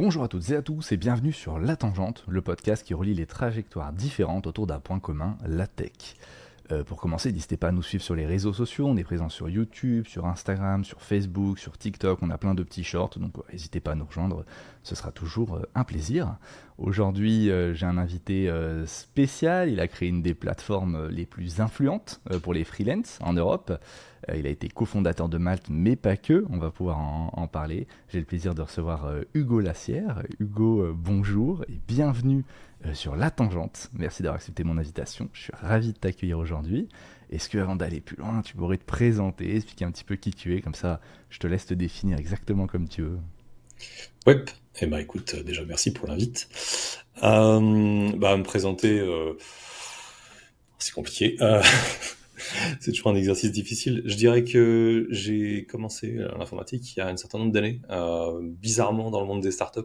Bonjour à toutes et à tous et bienvenue sur La Tangente, le podcast qui relie les trajectoires différentes autour d'un point commun, la tech. Pour commencer, n'hésitez pas à nous suivre sur les réseaux sociaux, on est présent sur YouTube, sur Instagram, sur Facebook, sur TikTok, on a plein de petits shorts, donc n'hésitez pas à nous rejoindre, ce sera toujours un plaisir. Aujourd'hui, j'ai un invité spécial, il a créé une des plateformes les plus influentes pour les freelances en Europe. Il a été cofondateur de Malte, mais pas que, on va pouvoir en parler. J'ai le plaisir de recevoir Hugo Lassière. Hugo, bonjour et bienvenue sur La Tangente. Merci d'avoir accepté mon invitation. Je suis ravi de t'accueillir aujourd'hui. Est-ce que, avant d'aller plus loin, tu pourrais te présenter, expliquer un petit peu qui tu es, comme ça je te laisse te définir exactement comme tu veux. Ouais. Eh ben écoute, déjà merci pour l'invite. Me présenter, c'est compliqué. C'est toujours un exercice difficile. Je dirais que j'ai commencé l'informatique il y a un certain nombre d'années, bizarrement dans le monde des startups.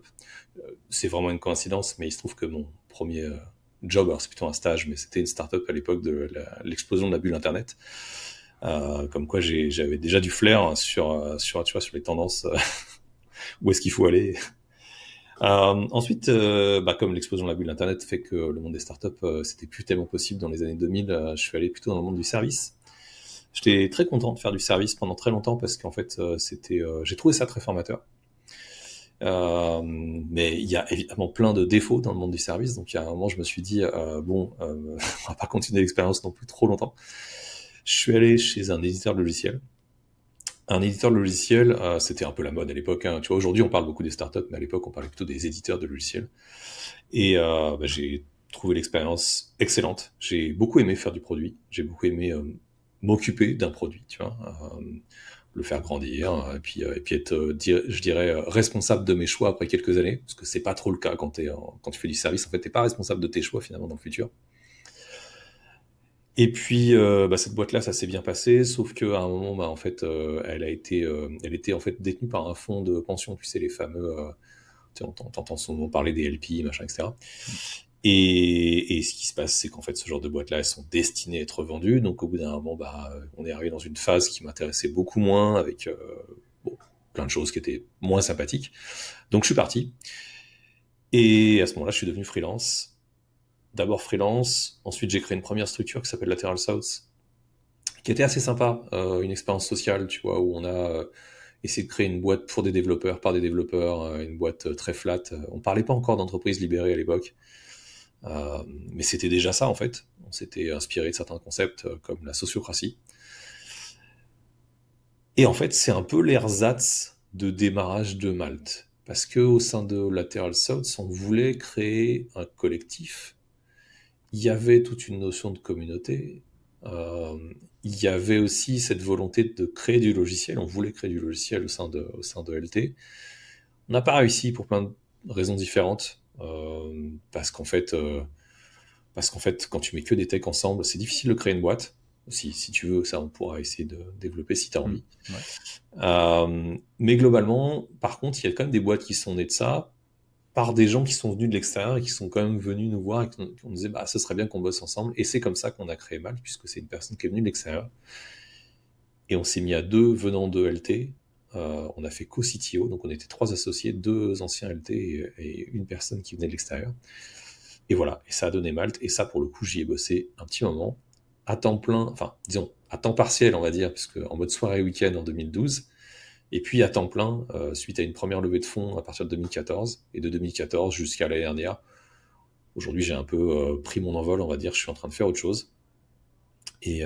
C'est vraiment une coïncidence, mais il se trouve que mon premier job, alors c'est plutôt un stage, mais c'était une startup à l'époque de l'explosion de la bulle Internet. Comme quoi j'avais déjà du flair tu vois, sur les tendances, où est-ce qu'il faut aller. Ensuite, comme l'explosion de la bulle Internet fait que le monde des startups, c'était plus tellement possible dans les années 2000, je suis allé plutôt dans le monde du service. J'étais très content de faire du service pendant très longtemps parce qu'en fait, j'ai trouvé ça très formateur. Mais il y a évidemment plein de défauts dans le monde du service, donc il y a un moment, je me suis dit, on va pas continuer l'expérience non plus trop longtemps. Je suis allé chez un éditeur de logiciels. Un éditeur de logiciels, c'était un peu la mode à l'époque, hein. Tu vois, aujourd'hui, on parle beaucoup des startups, mais à l'époque, on parlait plutôt des éditeurs de logiciels. Et j'ai trouvé l'expérience excellente. J'ai beaucoup aimé faire du produit. J'ai beaucoup aimé m'occuper d'un produit, tu vois, le faire grandir, et puis être, je dirais, responsable de mes choix après quelques années, parce que c'est pas trop le cas quand tu fais du service. En fait, t'es pas responsable de tes choix finalement dans le futur. Et puis cette boîte-là, ça s'est bien passé, sauf qu'à un moment, en fait, elle était en fait détenue par un fonds de pension, tu sais, les fameux, t'entends souvent parler des LP, machin, etc. Et ce qui se passe, c'est qu'en fait, ce genre de boîtes-là, elles sont destinées à être vendues. Donc, au bout d'un moment, on est arrivé dans une phase qui m'intéressait beaucoup moins, avec plein de choses qui étaient moins sympathiques. Donc, je suis parti. Et à ce moment-là, je suis devenu freelance. D'abord freelance, ensuite j'ai créé une première structure qui s'appelle Lateral South, qui était assez sympa, une expérience sociale, tu vois, où on a essayé de créer une boîte pour des développeurs, par des développeurs, une boîte très flat. On parlait pas encore d'entreprise libérée à l'époque, mais c'était déjà ça en fait. On s'était inspiré de certains concepts comme la sociocratie. Et en fait, c'est un peu l'ersatz de démarrage de Malte. Parce que au sein de Lateral South, on voulait créer un collectif. Il y avait toute une notion de communauté. Euh, il y avait aussi cette volonté de créer du logiciel. On voulait créer du logiciel au sein de LT. On n'a pas réussi pour plein de raisons différentes. Parce qu'en fait, quand tu mets que des techs ensemble, c'est difficile de créer une boîte. Si tu veux, ça, on pourra essayer de développer si tu as envie. Ouais. Mais globalement, par contre, il y a quand même des boîtes qui sont nées de ça par des gens qui sont venus de l'extérieur et qui sont quand même venus nous voir et qui on disait, ce serait bien qu'on bosse ensemble. Et c'est comme ça qu'on a créé Malte, puisque c'est une personne qui est venue de l'extérieur. Et on s'est mis à deux venant de LT. On a fait co-CTO, donc on était trois associés, deux anciens LT et une personne qui venait de l'extérieur. Et voilà, et ça a donné Malte. Et ça, pour le coup, j'y ai bossé un petit moment, à temps plein, enfin, disons, à temps partiel, on va dire, puisque en mode soirée week-end en 2012. Et puis à temps plein, suite à une première levée de fonds à partir de 2014, et de 2014 jusqu'à l'année dernière. Aujourd'hui, j'ai un peu pris mon envol, on va dire, je suis en train de faire autre chose. Et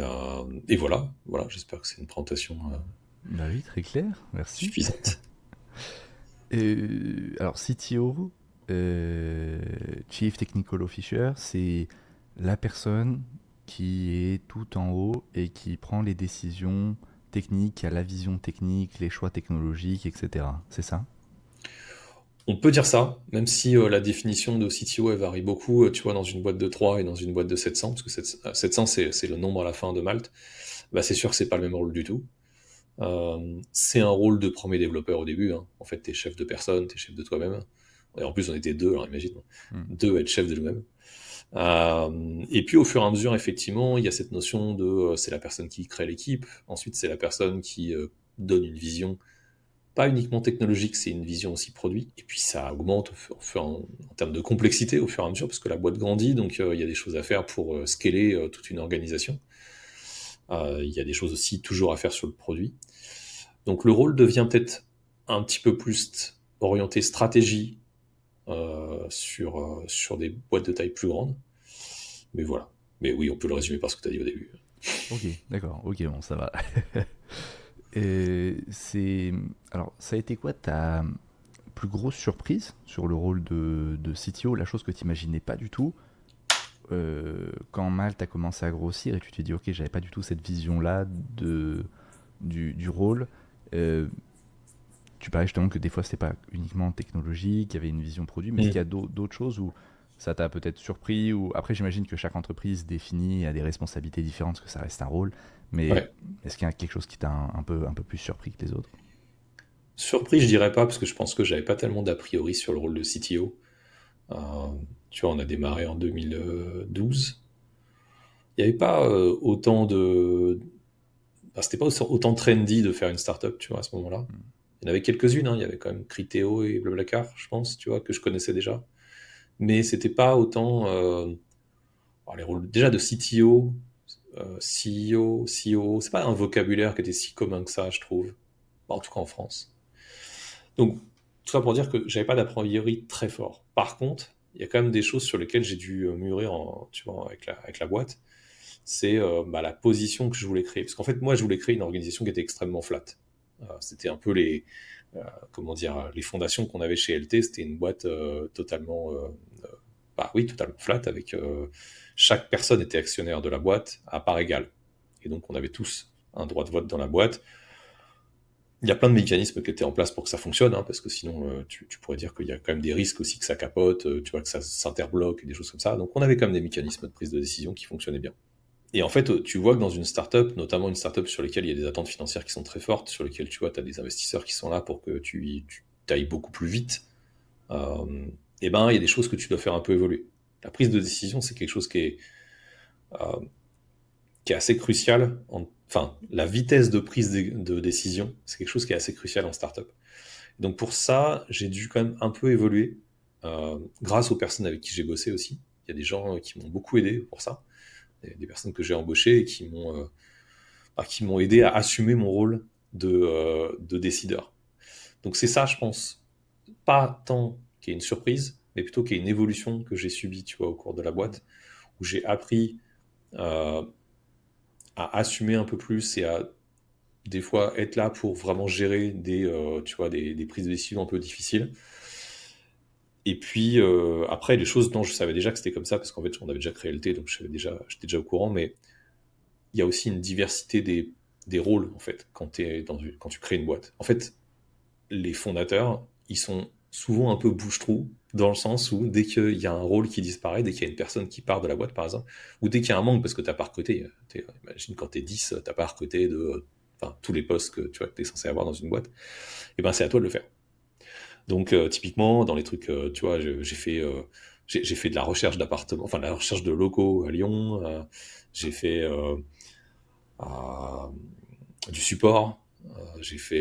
voilà, j'espère que c'est une présentation Bah oui, très clair, merci. suffisante. Alors, CTO, Chief Technical Officer, c'est la personne qui est tout en haut et qui prend les décisions techniques, qui a la vision technique, les choix technologiques, etc. C'est ça? On peut dire ça, même si la définition de CTO elle varie beaucoup, tu vois, dans une boîte de 3 et dans une boîte de 700, parce que 700 c'est le nombre à la fin de Malte, c'est sûr que c'est pas le même rôle du tout. C'est un rôle de premier développeur au début, hein. En fait, t'es chef de personne, t'es chef de toi-même. Et en plus, on était deux, alors imagine, Hmm. deux être chef de nous-mêmes. Et puis, au fur et à mesure, effectivement, il y a cette notion de c'est la personne qui crée l'équipe, ensuite, c'est la personne qui donne une vision pas uniquement technologique, c'est une vision aussi produit. Et puis ça augmente en termes de complexité au fur et à mesure, parce que la boîte grandit, donc il y a des choses à faire pour scaler toute une organisation. Il y a des choses aussi toujours à faire sur le produit. Donc le rôle devient peut-être un petit peu plus orienté stratégie sur des boîtes de taille plus grande. Mais voilà. Mais oui, on peut le résumer par ce que tu as dit au début. Ok, d'accord, ok, bon, ça va. Et c'est... Alors, ça a été quoi ta plus grosse surprise sur le rôle de CTO, la chose que tu n'imaginais pas du tout quand Malte a commencé à grossir et tu t'es dit, ok, j'avais pas du tout cette vision-là du rôle. Euh, Tu parlais justement que des fois c'était pas uniquement technologique, qu'il y avait une vision produit, mais est-ce qu'il y a d'autres choses où ça t'a peut-être surpris ou... Après, j'imagine que chaque entreprise définie a des responsabilités différentes, parce que ça reste un rôle, mais Ouais. est-ce qu'il y a quelque chose qui t'a un peu plus surpris que les autres? Surpris, je dirais pas, parce que je pense que j'avais pas tellement d'a priori sur le rôle de CTO. Euh, Tu vois, on a démarré en 2012. Il n'y avait pas autant de... Enfin, c'était pas autant trendy de faire une startup, tu vois, à ce moment-là. Hmm. Il y en avait quelques-unes, hein. Il y avait quand même Criteo et Blablacar, je pense, tu vois, que je connaissais déjà. Mais c'était pas autant... alors, les rôles déjà de CTO, CEO, COO, c'est pas un vocabulaire qui était si commun que ça, je trouve. Bah, en tout cas en France. Donc, tout ça pour dire que j'avais pas d'a priori très fort. Par contre, il y a quand même des choses sur lesquelles j'ai dû mûrir tu vois, avec la boîte. C'est la position que je voulais créer. Parce qu'en fait, moi, je voulais créer une organisation qui était extrêmement flat. C'était un peu comment dire, les fondations qu'on avait chez LT. C'était une boîte totalement, oui, totalement flat, avec chaque personne était actionnaire de la boîte à part égale. Et donc, on avait tous un droit de vote dans la boîte. Il y a plein de mécanismes qui étaient en place pour que ça fonctionne, hein, parce que sinon, tu pourrais dire qu'il y a quand même des risques aussi que ça capote, tu vois, que ça s'interbloque et des choses comme ça. Donc, on avait quand même des mécanismes de prise de décision qui fonctionnaient bien. Et en fait, tu vois que dans une startup, notamment une startup sur laquelle il y a des attentes financières qui sont très fortes, sur lesquelles tu vois, tu as des investisseurs qui sont là pour que tu ailles beaucoup plus vite, et ben, il y a des choses que tu dois faire un peu évoluer. La prise de décision, c'est quelque chose euh, qui est assez crucial. Enfin, la vitesse de prise de décision, c'est quelque chose qui est assez crucial en startup. Donc pour ça, j'ai dû quand même un peu évoluer, grâce aux personnes avec qui j'ai bossé aussi. Il y a des gens qui m'ont beaucoup aidé pour ça, des personnes que j'ai embauchées et qui m'ont aidé à assumer mon rôle de décideur. Donc c'est ça, je pense, pas tant qu'il y ait une surprise, mais plutôt qu'il y ait une évolution que j'ai subie, tu vois, au cours de la boîte, où j'ai appris euh, à assumer un peu plus et à des fois être là pour vraiment gérer tu vois, des prises de décision un peu difficiles. Et puis après, les choses dont je savais déjà que c'était comme ça, parce qu'en fait, on avait déjà créé LT, donc j'étais déjà au courant, mais il y a aussi une diversité des rôles, en fait, quand tu crées une boîte. En fait, les fondateurs, ils sont souvent un peu bouche-trou, dans le sens où dès qu'il y a un rôle qui disparaît, dès qu'il y a une personne qui part de la boîte, par exemple, ou dès qu'il y a un manque parce que tu n'as pas recruté, imagine quand tu es 10, tu n'as pas recruté enfin, tous les postes que tu es censé avoir dans une boîte, et ben c'est à toi de le faire. Donc typiquement, dans les trucs, tu vois, j'ai fait de la recherche d'appartements, enfin de la recherche de locaux à Lyon, j'ai fait à- du support.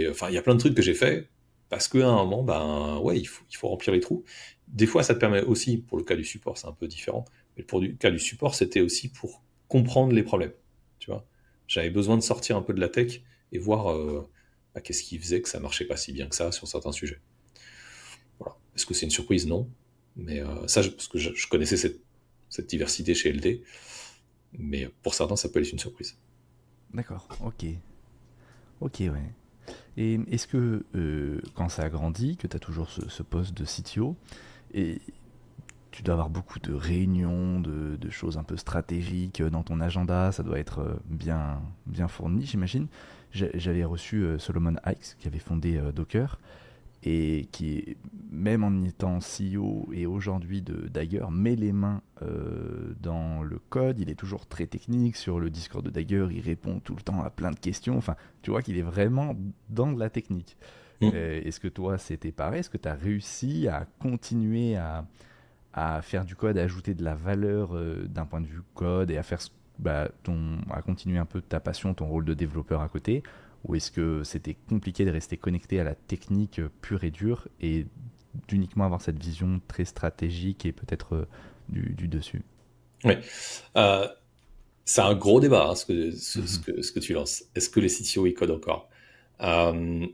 Enfin, il y a plein de trucs que j'ai fait parce qu'à un moment, ben ouais, il faut remplir les trous. Des fois, ça te permet aussi, pour le cas du support, c'est un peu différent, mais pour le cas du support, c'était aussi pour comprendre les problèmes. Tu vois, j'avais besoin de sortir un peu de la tech et voir qu'est-ce qui faisait que ça marchait pas si bien que ça sur certains sujets. Voilà. Est-ce que c'est une surprise? Non. Mais ça, parce que je connaissais cette diversité chez LD, mais pour certains, ça peut être une surprise. D'accord, ok. Ok, ouais. Et est-ce que quand ça a grandi, que tu as toujours ce poste de CTO, et tu dois avoir beaucoup de réunions, de choses un peu stratégiques dans ton agenda, ça doit être bien fourni, j'imagine. J'avais reçu Solomon Hykes, qui avait fondé Docker, et qui, même en étant CEO et aujourd'hui Dagger, met les mains dans le code. Il est toujours très technique sur le Discord de Dagger, il répond tout le temps à plein de questions. Enfin, tu vois qu'il est vraiment dans de la technique. Mm. Est-ce que toi, c'était pareil? Est-ce que tu as réussi à continuer à faire du code, à ajouter de la valeur d'un point de vue code et à faire à continuer un peu ta passion, ton rôle de développeur à côté, ou est-ce que c'était compliqué de rester connecté à la technique pure et dure et d'uniquement avoir cette vision très stratégique et peut-être du dessus? Oui. Euh, c'est un gros débat, hein, Mhm. ce que tu lances. Est-ce que les CTO ils codent encore? Euh,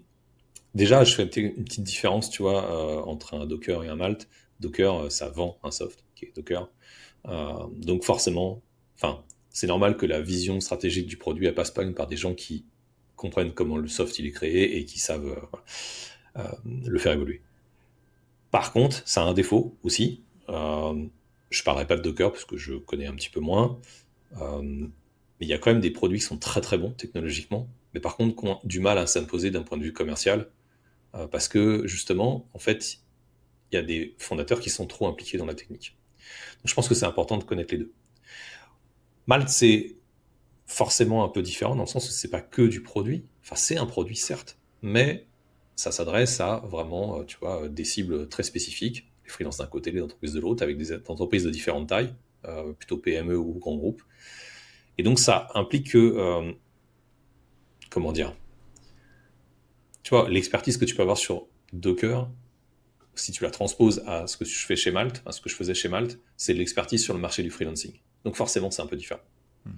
Déjà, je fais une petite différence, tu vois, entre un Docker et un Malt. Docker, ça vend un soft qui est Docker. Donc forcément, enfin, c'est normal que la vision stratégique du produit, elle passe pas par des gens qui comprennent comment le soft il est créé et qui savent le faire évoluer. Par contre, ça a un défaut aussi. Je parlerai pas de Docker parce que je connais un petit peu moins. Mais il y a quand même des produits qui sont très très bons technologiquement, mais par contre qui ont du mal à s'imposer d'un point de vue commercial, parce que justement, en fait, il y a des fondateurs qui sont trop impliqués dans la technique. Donc je pense que c'est important de connaître les deux. Malte, c'est forcément un peu différent dans le sens où c'est pas que du produit. Enfin, c'est un produit certes, mais ça s'adresse à vraiment, tu vois, des cibles très spécifiques, les freelances d'un côté, les entreprises de l'autre, avec des entreprises de différentes tailles, plutôt PME ou grands groupes. Et donc ça implique que, comment dire, tu vois, l'expertise que tu peux avoir sur Docker, si tu la transposes à ce que je fais chez Malte, à ce que je faisais chez Malte, c'est de l'expertise sur le marché du freelancing. Donc forcément, c'est un peu différent. Hmm.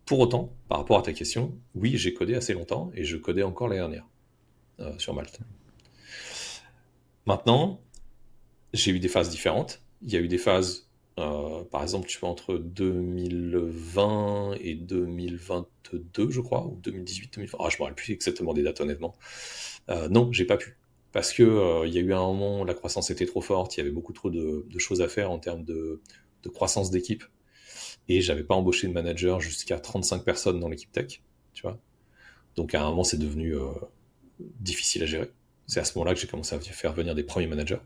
Pour autant, par rapport à ta question, oui, j'ai codé assez longtemps et je codais encore l'année dernière sur Malte. Maintenant, j'ai eu des phases différentes. Il y a eu des phases, par exemple, tu vois, entre 2020 et 2022, je crois, ou 2018, 2020. Ah, je ne me rappelle plus exactement des dates, honnêtement. Non, j'ai pas pu. Parce que il y a eu un moment où la croissance était trop forte, il y avait beaucoup trop de choses à faire en termes de croissance d'équipe. Et j'avais pas embauché de manager jusqu'à 35 personnes dans l'équipe tech, tu vois. Donc à un moment, c'est devenu difficile à gérer. C'est à ce moment-là que j'ai commencé à faire venir des premiers managers.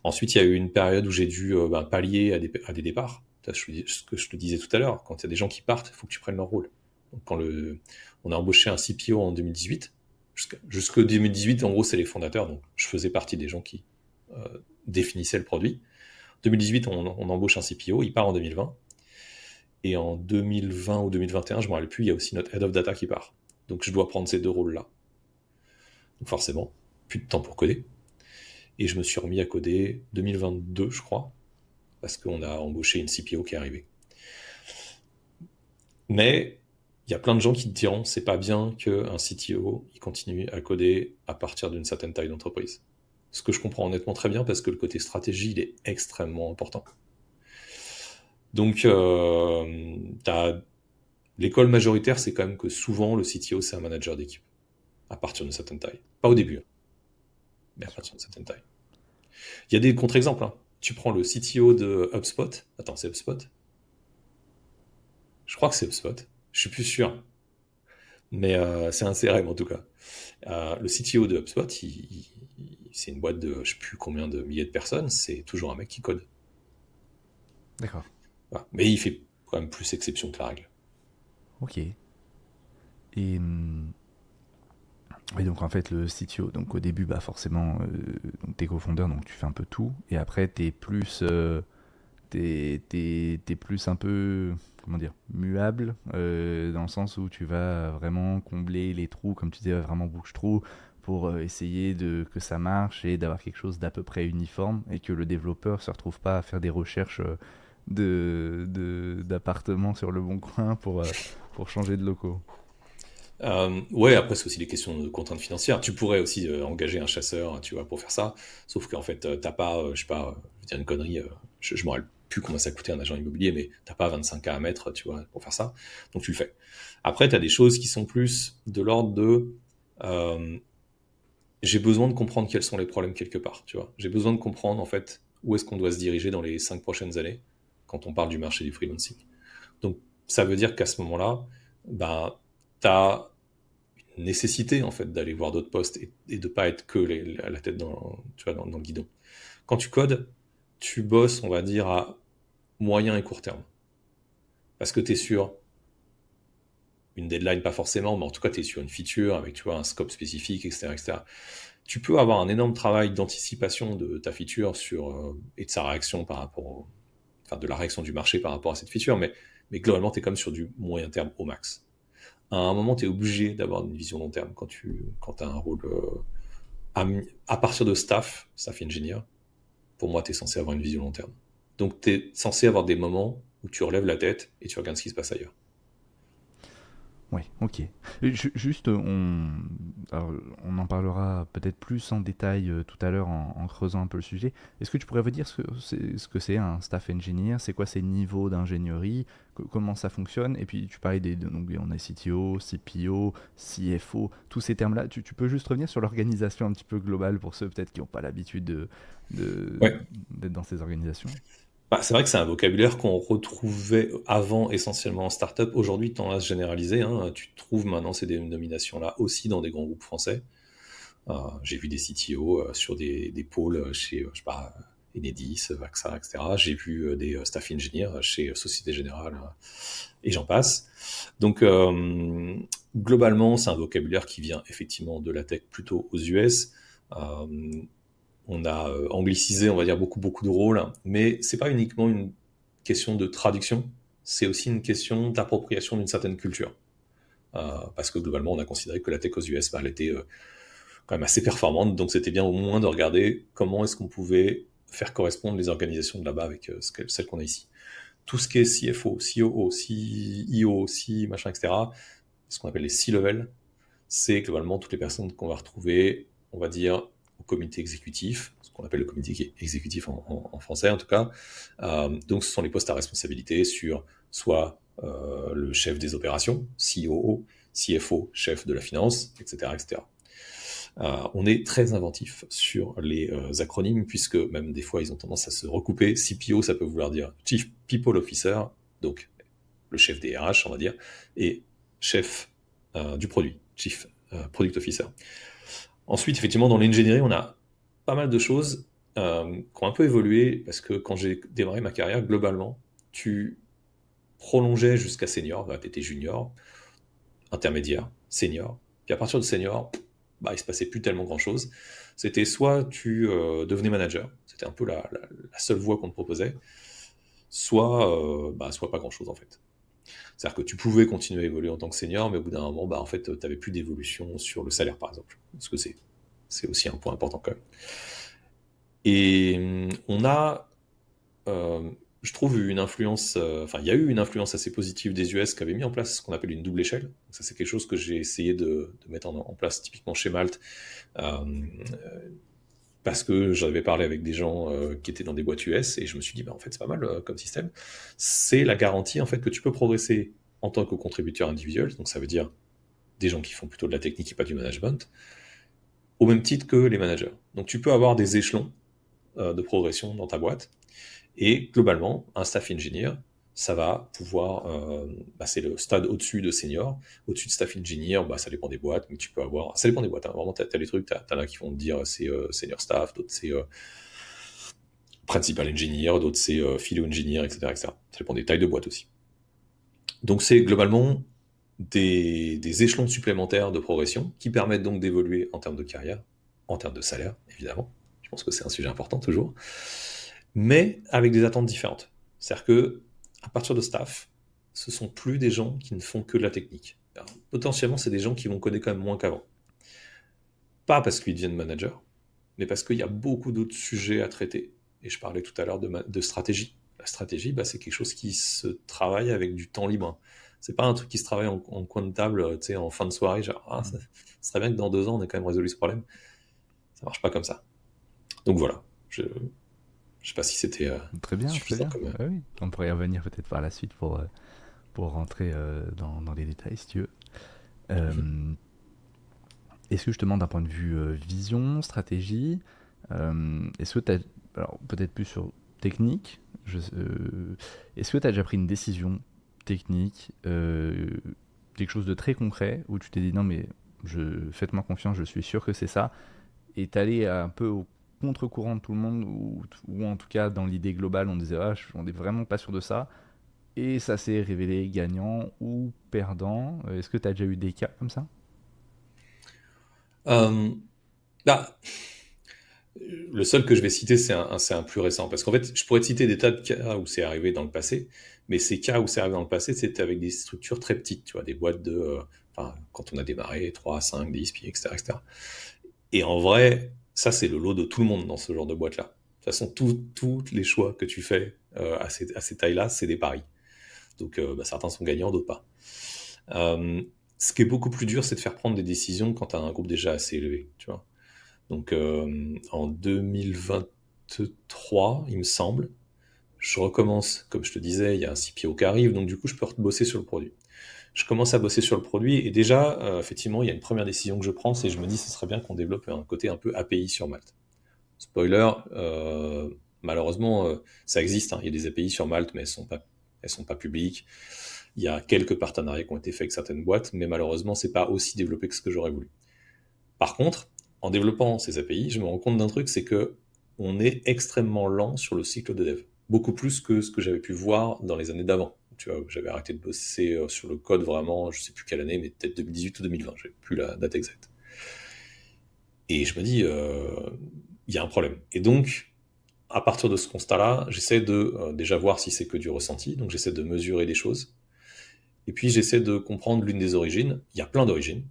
Ensuite, il y a eu une période où j'ai dû pallier à des départs. Ce que je te disais tout à l'heure, quand il y a des gens qui partent, il faut que tu prennes leur rôle. Donc, on a embauché un CPO en 2018, jusque 2018, en gros, c'est les fondateurs, donc je faisais partie des gens qui définissaient le produit. 2018, on embauche un CPO, il part en 2020. Et en 2020 ou 2021, je ne me rappelle plus, il y a aussi notre Head of Data qui part. Donc je dois prendre ces deux rôles-là. Donc forcément, plus de temps pour coder. Et je me suis remis à coder 2022, je crois, parce qu'on a embauché une CPO qui est arrivée. Mais il y a plein de gens qui te diront c'est pas bien qu'un CTO il continue à coder à partir d'une certaine taille d'entreprise. Ce que je comprends honnêtement très bien parce que le côté stratégie il est extrêmement important. Donc l'école majoritaire c'est quand même que souvent le CTO c'est un manager d'équipe à partir d'une certaine taille. Pas au début, hein, mais Bien à sûr. partir d'une certaine taille. Il y a des contre-exemples, hein. Tu prends le CTO de HubSpot. Attends, c'est HubSpot? Je crois que c'est HubSpot. Je suis plus sûr. Mais c'est un CRM en tout cas. Le CTO de HubSpot, c'est une boîte de je sais plus combien de milliers de personnes. C'est toujours un mec qui code. D'accord. Voilà. Mais il fait quand même plus exception que la règle. Ok. Et, oui, donc en fait, le CTO, donc au début, bah forcément, donc t'es cofondeur, donc tu fais un peu tout. Et après, t'es plus un peu, comment dire, muable, dans le sens où tu vas vraiment combler les trous, comme tu disais, vraiment bouche-trou, pour essayer que ça marche et d'avoir quelque chose d'à peu près uniforme et que le développeur se retrouve pas à faire des recherches d'appartements sur le bon coin pour changer de locaux. Ouais, après, c'est aussi des questions de contraintes financières. Tu pourrais aussi engager un chasseur, tu vois, pour faire ça. Sauf qu'en fait, t'as pas, je sais pas, je vais dire une connerie, je me rappelle plus comment ça coûtait un agent immobilier, mais t'as pas 25K à mettre, tu vois, pour faire ça. Donc tu le fais. Après, t'as des choses qui sont plus de l'ordre de, euh, j'ai besoin de comprendre quels sont les problèmes quelque part, tu vois. J'ai besoin de comprendre, en fait, où est-ce qu'on doit se diriger dans les 5 prochaines années quand on parle du marché du freelancing. Donc, ça veut dire qu'à ce moment-là, bah, t'as nécessité en fait d'aller voir d'autres postes et de pas être que à la tête tu vois, dans le guidon. Quand tu codes, tu bosses, on va dire, à moyen et court terme. Parce que tu es sur une deadline, pas forcément, mais en tout cas, tu es sur une feature avec tu vois, un scope spécifique, etc., etc. Tu peux avoir un énorme travail d'anticipation de ta feature et de sa réaction par rapport enfin, de la réaction du marché par rapport à cette feature, mais Mais globalement, tu es quand même sur du moyen terme au max. À un moment, tu es obligé d'avoir une vision long terme quand tu as un rôle à partir de staff engineer. Pour moi, tu es censé avoir une vision long terme. Donc, tu es censé avoir des moments où tu relèves la tête et tu regardes ce qui se passe ailleurs. Oui, ok. Juste, alors, on en parlera peut-être plus en détail tout à l'heure en creusant un peu le sujet. Est-ce que tu pourrais me dire ce que c'est un staff engineer? C'est quoi ces niveaux d'ingénierie? Comment ça fonctionne? Et puis tu parlais donc on a CTO, CPO, CFO, tous ces termes-là. Tu peux juste revenir sur l'organisation un petit peu globale pour ceux peut-être qui n'ont pas l'habitude Ouais. d'être dans ces organisations? Bah, c'est vrai que c'est un vocabulaire qu'on retrouvait avant essentiellement en startup. Aujourd'hui, tendance à se généraliser, hein. Tu trouves maintenant ces dénominations-là aussi dans des grands groupes français. J'ai vu des CTO sur des pôles chez, je sais pas, Enedis, Vaxa, etc. J'ai vu des staff engineers chez Société Générale et j'en passe. Donc, globalement, c'est un vocabulaire qui vient effectivement de la tech plutôt aux US. On a anglicisé, on va dire, beaucoup de rôles, mais c'est pas uniquement une question de traduction, c'est aussi une question d'appropriation d'une certaine culture. Parce que globalement, on a considéré que la tech aux US, elle était quand même assez performante, donc c'était bien au moins de regarder comment est-ce qu'on pouvait faire correspondre les organisations de là-bas avec celles qu'on a ici. Tout ce qui est CFO, COO, CEO, C, machin, etc., ce qu'on appelle les C-level, c'est globalement toutes les personnes qu'on va retrouver, on va dire, au comité exécutif, ce qu'on appelle le comité exécutif en français en tout cas. Donc ce sont les postes à responsabilité sur soit le chef des opérations, COO, CFO, chef de la finance, etc. etc. On est très inventif sur les acronymes, puisque même des fois ils ont tendance à se recouper. CPO, ça peut vouloir dire Chief People Officer, donc le chef des RH, on va dire, et chef du produit, Chief Product Officer. Ensuite, effectivement, dans l'ingénierie, on a pas mal de choses qui ont un peu évolué, parce que quand j'ai démarré ma carrière, globalement, tu prolongeais jusqu'à senior, tu étais junior, intermédiaire, senior, puis à partir de senior, bah, il se passait plus tellement grand-chose. C'était soit tu devenais manager, c'était un peu la seule voie qu'on te proposait, soit pas grand-chose en fait. C'est-à-dire que tu pouvais continuer à évoluer en tant que senior, mais au bout d'un moment, bah, en fait, tu n'avais plus d'évolution sur le salaire, par exemple. Parce que c'est aussi un point important quand même. Et on a, je trouve, une influence, enfin, il y a eu une influence assez positive des US qui avaient mis en place ce qu'on appelle une double échelle. Donc ça, c'est quelque chose que j'ai essayé de mettre en place typiquement chez Malte. Parce que j'avais parlé avec des gens qui étaient dans des boîtes US et je me suis dit, bah, en fait, c'est pas mal comme système. C'est la garantie en fait que tu peux progresser en tant que contributeur individuel, donc ça veut dire des gens qui font plutôt de la technique et pas du management, au même titre que les managers. Donc tu peux avoir des échelons de progression dans ta boîte et globalement, un staff engineer, ça va pouvoir, c'est le stade au-dessus de senior. Au-dessus de staff engineer, ça dépend des boîtes, mais tu peux avoir, ça dépend des boîtes, hein. Vraiment, t'as des trucs, t'as là qui vont te dire c'est senior staff, d'autres c'est principal engineer, d'autres c'est philo engineer, etc., etc. Ça dépend des tailles de boîte aussi. Donc c'est globalement des échelons supplémentaires de progression qui permettent donc d'évoluer en termes de carrière, en termes de salaire, évidemment. Je pense que c'est un sujet important toujours, mais avec des attentes différentes. C'est-à-dire que à partir de staff, ce sont plus des gens qui ne font que de la technique. Alors, potentiellement, c'est des gens qui vont coder quand même moins qu'avant. Pas parce qu'ils deviennent managers, mais parce qu'il y a beaucoup d'autres sujets à traiter. Et je parlais tout à l'heure de stratégie. La stratégie, c'est quelque chose qui se travaille avec du temps libre. C'est pas un truc qui se travaille en coin de table, en fin de soirée, genre, ça serait bien que dans 2 ans, on ait quand même résolu ce problème. Ça marche pas comme ça. Donc voilà. Je sais pas si c'était Très bien, très suffisant bien. comme. Ah oui, on pourrait y revenir peut-être par la suite pour rentrer dans les détails si tu veux. Est-ce que justement d'un point de vue vision, stratégie, est-ce que tu as, alors peut-être plus sur technique, est-ce que tu as déjà pris une décision technique, quelque chose de très concret, où tu t'es dit non mais faites-moi confiance, je suis sûr que c'est ça, et t'allais un peu au contre-courant de tout le monde, ou en tout cas dans l'idée globale on disait on n'est vraiment pas sûr de ça, et ça s'est révélé gagnant ou perdant. Est-ce que tu as déjà eu des cas comme ça? Euh, bah, Le seul que je vais citer, c'est un plus récent. Parce qu'en fait, je pourrais te citer des tas de cas où c'est arrivé dans le passé, mais ces cas où c'est arrivé dans le passé, c'était avec des structures très petites, tu vois, des boîtes de, enfin, quand on a démarré, 3, 5, 10 pieds, etc., etc. Et en vrai, ça, c'est le lot de tout le monde dans ce genre de boîte-là. De toute façon, tous les choix que tu fais à ces tailles-là, c'est des paris. Donc, certains sont gagnants, d'autres pas. Euh, Ce qui est beaucoup plus dur, c'est de faire prendre des décisions quand tu as un groupe déjà assez élevé, tu vois. Donc, en 2023, il me semble, je recommence, comme je te disais, il y a un CPO qui arrive, donc du coup, je peux bosser sur le produit. Je commence à bosser sur le produit, et déjà, effectivement, il y a une première décision que je prends, c'est je me dis, ce serait bien qu'on développe un côté un peu API sur Malte. Spoiler, malheureusement, ça existe, hein, il y a des API sur Malte, mais elles sont pas publiques. Il y a quelques partenariats qui ont été faits avec certaines boîtes, mais malheureusement, c'est pas aussi développé que ce que j'aurais voulu. Par contre, en développant ces API, je me rends compte d'un truc, c'est que on est extrêmement lent sur le cycle de dev. Beaucoup plus que ce que j'avais pu voir dans les années d'avant. Tu vois, j'avais arrêté de bosser sur le code vraiment, je sais plus quelle année, mais peut-être 2018 ou 2020, j'ai plus la date exacte. Et je me dis, il y a un problème. Et donc, à partir de ce constat-là, j'essaie de déjà voir si c'est que du ressenti, donc j'essaie de mesurer les choses. Et puis j'essaie de comprendre l'une des origines. Il y a plein d'origines.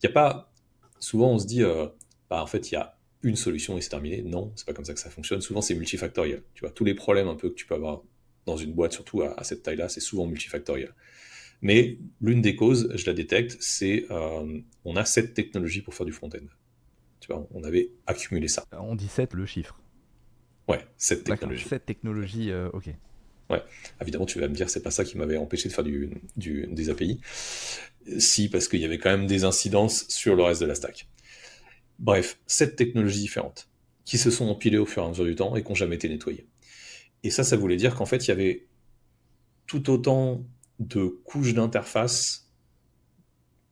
Il n'y a pas. Souvent on se dit, bah, en fait, il y a une solution et c'est terminé. Non, c'est pas comme ça que ça fonctionne. Souvent c'est multifactoriel. Tu vois, tous les problèmes un peu que tu peux avoir dans une boîte, surtout à cette taille-là, c'est souvent multifactoriel. Mais l'une des causes, je la détecte, c'est on a cette technologie pour faire du front-end. Tu vois, on avait accumulé ça. On dit 7 le chiffre. Ouais, cette D'accord, technologie. cette technologie, ok. Ouais, évidemment, tu vas me dire, c'est pas ça qui m'avait empêché de faire des API. Si, parce qu'il y avait quand même des incidences sur le reste de la stack. Bref, 7 technologies différentes qui se sont empilées au fur et à mesure du temps et qui n'ont jamais été nettoyées. Et ça voulait dire qu'en fait, il y avait tout autant de couches d'interface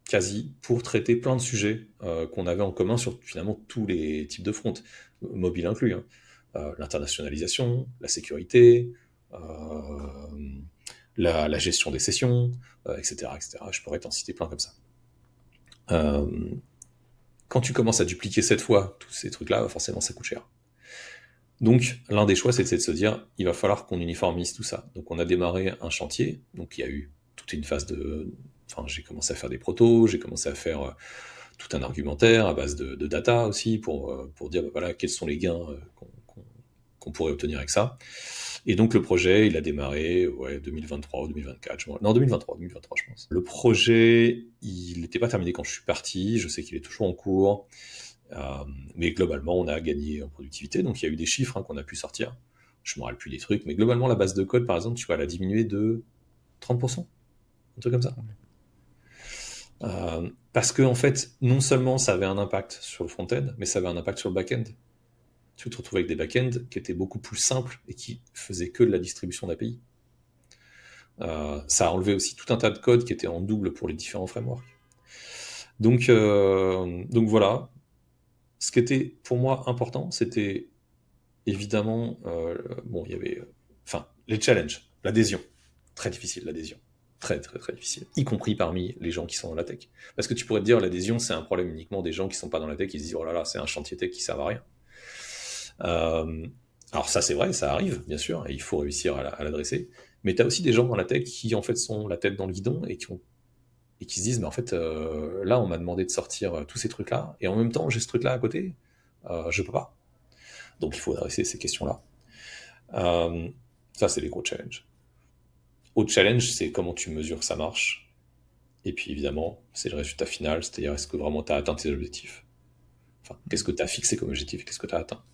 quasi pour traiter plein de sujets qu'on avait en commun sur finalement tous les types de fronts, mobile inclus. Hein. L'internationalisation, la sécurité, la gestion des sessions, etc., etc. Je pourrais t'en citer plein comme ça. Euh, Quand tu commences à dupliquer 7 fois tous ces trucs-là, forcément ça coûte cher. Donc l'un des choix, c'était de se dire, il va falloir qu'on uniformise tout ça. Donc on a démarré un chantier, donc il y a eu toute une phase de... Enfin, j'ai commencé à faire des protos, j'ai commencé à faire tout un argumentaire à base de data aussi pour dire, bah, voilà, quels sont les gains qu'on pourrait obtenir avec ça. Et donc le projet, il a démarré 2023 ou 2024. Non, 2023, je pense. Le projet, il n'était pas terminé quand je suis parti. Je sais qu'il est toujours en cours. Mais globalement, on a gagné en productivité. Donc il y a eu des chiffres qu'on a pu sortir. Je ne me rappelle plus des trucs. Mais globalement, la base de code, par exemple, tu vois, elle a diminué de 30%. Un truc comme ça. Parce que, en fait, non seulement ça avait un impact sur le front-end, mais ça avait un impact sur le back-end. Tu te retrouves avec des back-ends qui étaient beaucoup plus simples et qui faisaient que de la distribution d'API. Ça a enlevé aussi tout un tas de code qui était en double pour les différents frameworks. Donc voilà. Ce qui était pour moi important, c'était évidemment, bon, il y avait, enfin, les challenges, l'adhésion. Très difficile, l'adhésion. Très, très, très difficile. Y compris parmi les gens qui sont dans la tech. Parce que tu pourrais te dire, l'adhésion, c'est un problème uniquement des gens qui sont pas dans la tech, qui se disent, oh là là, c'est un chantier tech qui sert à rien. Alors ça c'est vrai, ça arrive bien sûr, et il faut réussir à l'adresser. Mais tu as aussi des gens dans la tech qui en fait sont la tête dans le guidon et qui se disent mais en fait là on m'a demandé de sortir tous ces trucs là et en même temps j'ai ce truc là à côté, je peux pas. Donc il faut adresser ces questions là. Ça c'est les gros challenges. Autre challenge c'est comment tu mesures que ça marche. Et puis évidemment c'est le résultat final, c'est-à-dire est-ce que vraiment tu as atteint tes objectifs. Enfin, qu'est-ce que tu as fixé comme objectif et qu'est-ce que tu as atteint.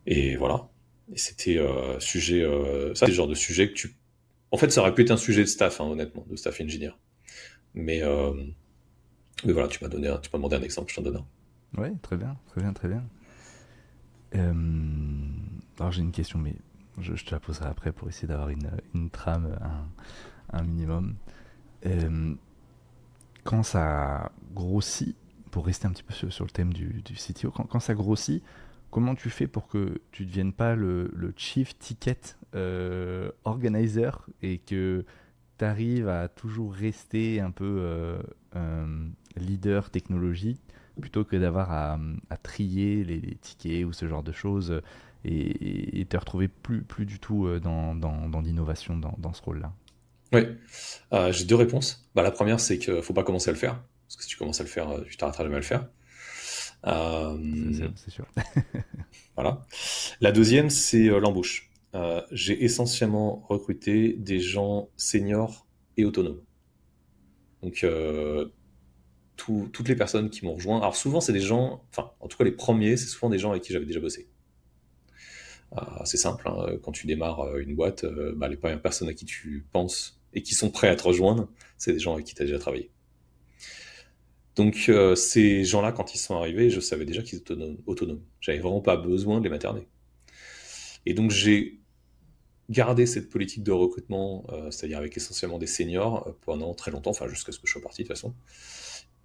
Et voilà. Et c'était sujet. Ça, c'est le genre de sujet que tu. En fait, ça aurait pu être un sujet de staff, hein, honnêtement, de staff engineer. Mais, euh, mais voilà, tu m'as demandé un exemple, je t'en donne un. Ouais, très bien, très bien, très bien. Alors j'ai une question, mais je te la poserai après pour essayer d'avoir une trame, un minimum. Quand ça grossit, pour rester un petit peu sur le thème du CTO, quand ça grossit, comment tu fais pour que tu ne deviennes pas le chief ticket organizer et que tu arrives à toujours rester un peu leader technologie plutôt que d'avoir à trier les tickets ou ce genre de choses et te retrouver plus du tout dans l'innovation dans ce rôle-là. Ouais. J'ai deux réponses. Bah, la première, c'est qu'il faut pas commencer à le faire. Parce que si tu commences à le faire, tu t'arrêteras jamais à le faire. C'est sûr. Voilà. La deuxième, c'est l'embauche. J'ai essentiellement recruté des gens seniors et autonomes. Donc, toutes les personnes qui m'ont rejoint, alors souvent, c'est des gens, enfin, en tout cas, les premiers, c'est souvent des gens avec qui j'avais déjà bossé. C'est simple, hein, quand tu démarres une boîte, bah, les premières personnes à qui tu penses et qui sont prêts à te rejoindre, c'est des gens avec qui tu as déjà travaillé. Donc, ces gens-là, quand ils sont arrivés, je savais déjà qu'ils étaient autonomes. J'avais vraiment pas besoin de les materner. Et donc, j'ai gardé cette politique de recrutement, c'est-à-dire avec essentiellement des seniors, pendant très longtemps, enfin jusqu'à ce que je sois parti de toute façon.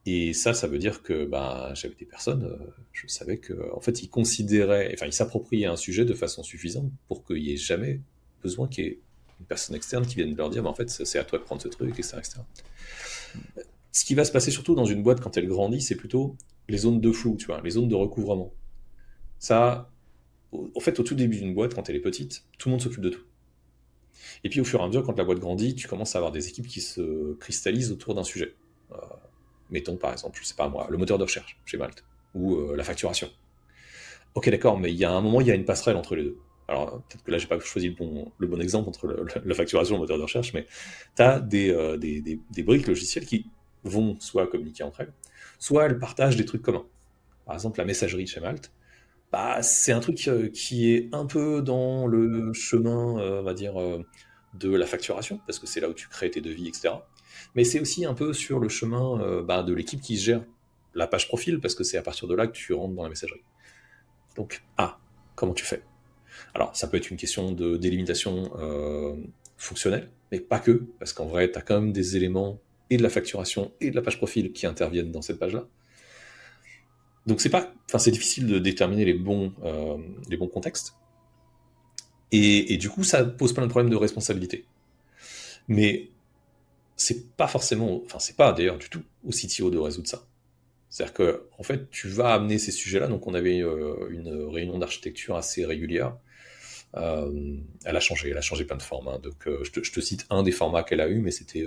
Et ça veut dire que bah, j'avais des personnes, je savais que, en fait, ils considéraient, enfin, ils s'appropriaient un sujet de façon suffisante pour qu'il n'y ait jamais besoin qu'il y ait une personne externe qui vienne leur dire, bah, en fait, c'est à toi de prendre ce truc, etc., etc. Ce qui va se passer surtout dans une boîte quand elle grandit, c'est plutôt les zones de flou, tu vois, les zones de recouvrement. Ça, en fait, au tout début d'une boîte, quand elle est petite, tout le monde s'occupe de tout. Et puis au fur et à mesure, quand la boîte grandit, tu commences à avoir des équipes qui se cristallisent autour d'un sujet. Euh, Mettons par exemple, je sais pas moi, le moteur de recherche chez Malte, ou la facturation. Ok, d'accord, mais il y a un moment, il y a une passerelle entre les deux. Alors peut-être que là, j'ai pas choisi le bon exemple entre la facturation et le moteur de recherche, mais tu as des briques logicielles qui vont soit communiquer entre elles, soit elles partagent des trucs communs. Par exemple, la messagerie chez Malte, bah, c'est un truc qui est un peu dans le chemin, on va dire, de la facturation, parce que c'est là où tu crées tes devis, etc. Mais c'est aussi un peu sur le chemin bah, de l'équipe qui gère la page profil, parce que c'est à partir de là que tu rentres dans la messagerie. Donc, comment tu fais? Alors, ça peut être une question de délimitation fonctionnelle, mais pas que, parce qu'en vrai, tu as quand même des éléments et de la facturation et de la page profil qui interviennent dans cette page-là. Donc c'est difficile de déterminer les bons contextes. Et du coup, ça pose plein de problèmes de responsabilité. Mais c'est pas forcément, enfin c'est pas d'ailleurs du tout au CTO de résoudre ça. C'est-à-dire que en fait, tu vas amener ces sujets-là. Donc on avait une réunion d'architecture assez régulière. Elle a changé plein de formats. Donc je te cite un des formats qu'elle a eu, mais c'était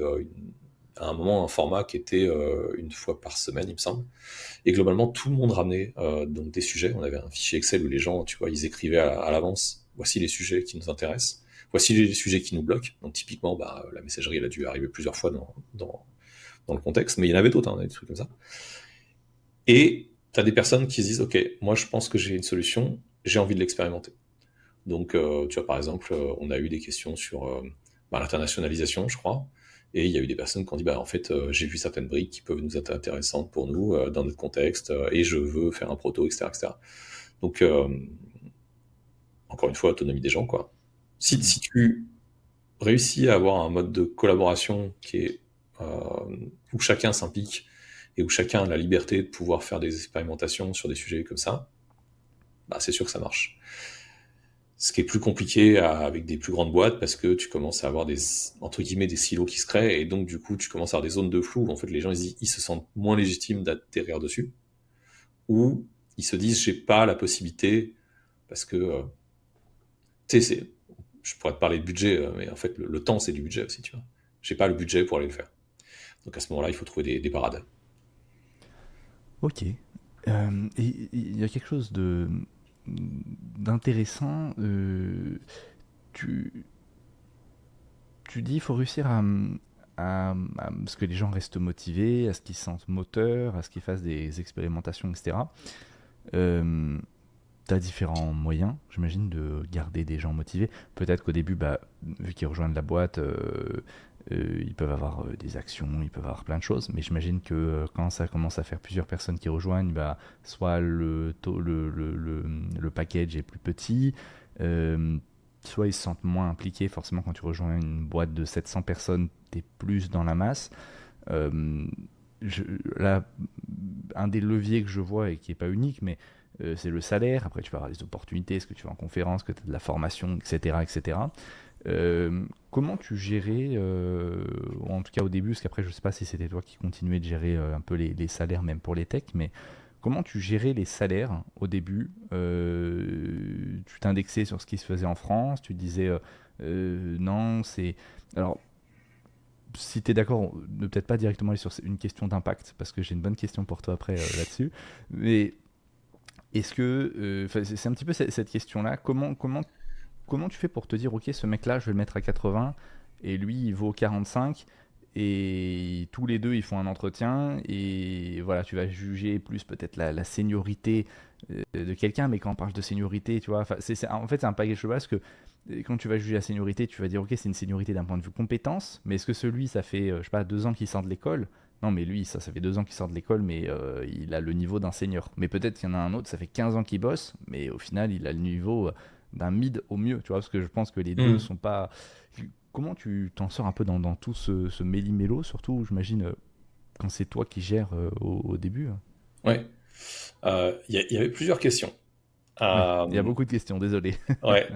à un moment un format qui était une fois par semaine, il me semble. Et globalement, tout le monde ramenait donc des sujets. On avait un fichier Excel où les gens, tu vois, ils écrivaient à l'avance. Voici les sujets qui nous intéressent. Voici les sujets qui nous bloquent. Donc typiquement, bah, la messagerie, elle a dû arriver plusieurs fois dans le contexte, mais il y en avait d'autres, hein, des trucs comme ça. Et tu as des personnes qui se disent, OK, moi je pense que j'ai une solution, j'ai envie de l'expérimenter. Donc, tu vois, par exemple, on a eu des questions sur bah, l'internationalisation, je crois. Et il y a eu des personnes qui ont dit, bah, en fait, j'ai vu certaines briques qui peuvent nous être intéressantes pour nous dans notre contexte, et je veux faire un proto, etc., etc. Donc, encore une fois, autonomie des gens, quoi. Si tu réussis à avoir un mode de collaboration qui est où chacun s'implique et où chacun a la liberté de pouvoir faire des expérimentations sur des sujets comme ça, bah, c'est sûr que ça marche. Ce qui est plus compliqué avec des plus grandes boîtes parce que tu commences à avoir entre guillemets, des silos qui se créent et donc du coup, tu commences à avoir des zones de flou où en fait les gens ils se sentent moins légitimes d'atterrir dessus ou ils se disent j'ai pas la possibilité parce que tu sais, je pourrais te parler de budget, mais en fait le temps c'est du budget aussi, tu vois. J'ai pas le budget pour aller le faire. Donc à ce moment-là, il faut trouver des parades. Ok. Et il y a quelque chose d'intéressant. Tu, tu dis qu'il faut réussir à ce que les gens restent motivés, à ce qu'ils se sentent moteurs, à ce qu'ils fassent des expérimentations, etc. Tu as différents moyens, j'imagine, de garder des gens motivés. Peut-être qu'au début, bah, vu qu'ils rejoignent la boîte, ils peuvent avoir des actions, ils peuvent avoir plein de choses. Mais j'imagine que quand ça commence à faire plusieurs personnes qui rejoignent, bah, soit le package est plus petit, euh, soit ils se sentent moins impliqués. Forcément, quand tu rejoins une boîte de 700 personnes, tu es plus dans la masse. Euh, Là, un des leviers que je vois et qui n'est pas unique, mais c'est le salaire. Après, tu vas avoir des opportunités, est-ce que tu vas en conférence, que tu as de la formation, etc. etc. Comment tu gérais, ou en tout cas au début, parce qu'après, je sais pas si c'était toi qui continuais de gérer un peu les salaires, même pour les techs, mais comment tu gérais les salaires au début? Tu t'indexais sur ce qui se faisait en France, tu disais non, c'est. Alors, si tu es d'accord, ne peut-être pas directement aller sur une question d'impact, parce que j'ai une bonne question pour toi après là-dessus. Mais est-ce que. C'est un petit peu cette question-là. Comment tu fais pour te dire, ok, ce mec-là, je vais le mettre à 80 et lui, il vaut 45 et tous les deux, ils font un entretien et voilà, tu vas juger plus peut-être la seniorité de quelqu'un, mais quand on parle de seniorité, tu vois, en fait, c'est un package de base que quand tu vas juger la seniorité, tu vas dire, ok, c'est une seniorité d'un point de vue compétence, mais est-ce que celui, ça fait, je sais pas, 2 ans qu'il sort de l'école? Non, mais lui, ça fait 2 ans qu'il sort de l'école, mais il a le niveau d'un senior. Mais peut-être qu'il y en a un autre, ça fait 15 ans qu'il bosse, mais au final, il a le niveau d'un mid au mieux, tu vois, parce que je pense que les deux Hmm. sont pas. Comment tu t'en sors un peu dans tout ce méli-mélo, surtout, j'imagine, quand c'est toi qui gères au début? Ouais. Il y avait plusieurs questions. Oui, il y a Euh, beaucoup de questions, désolé. ouais.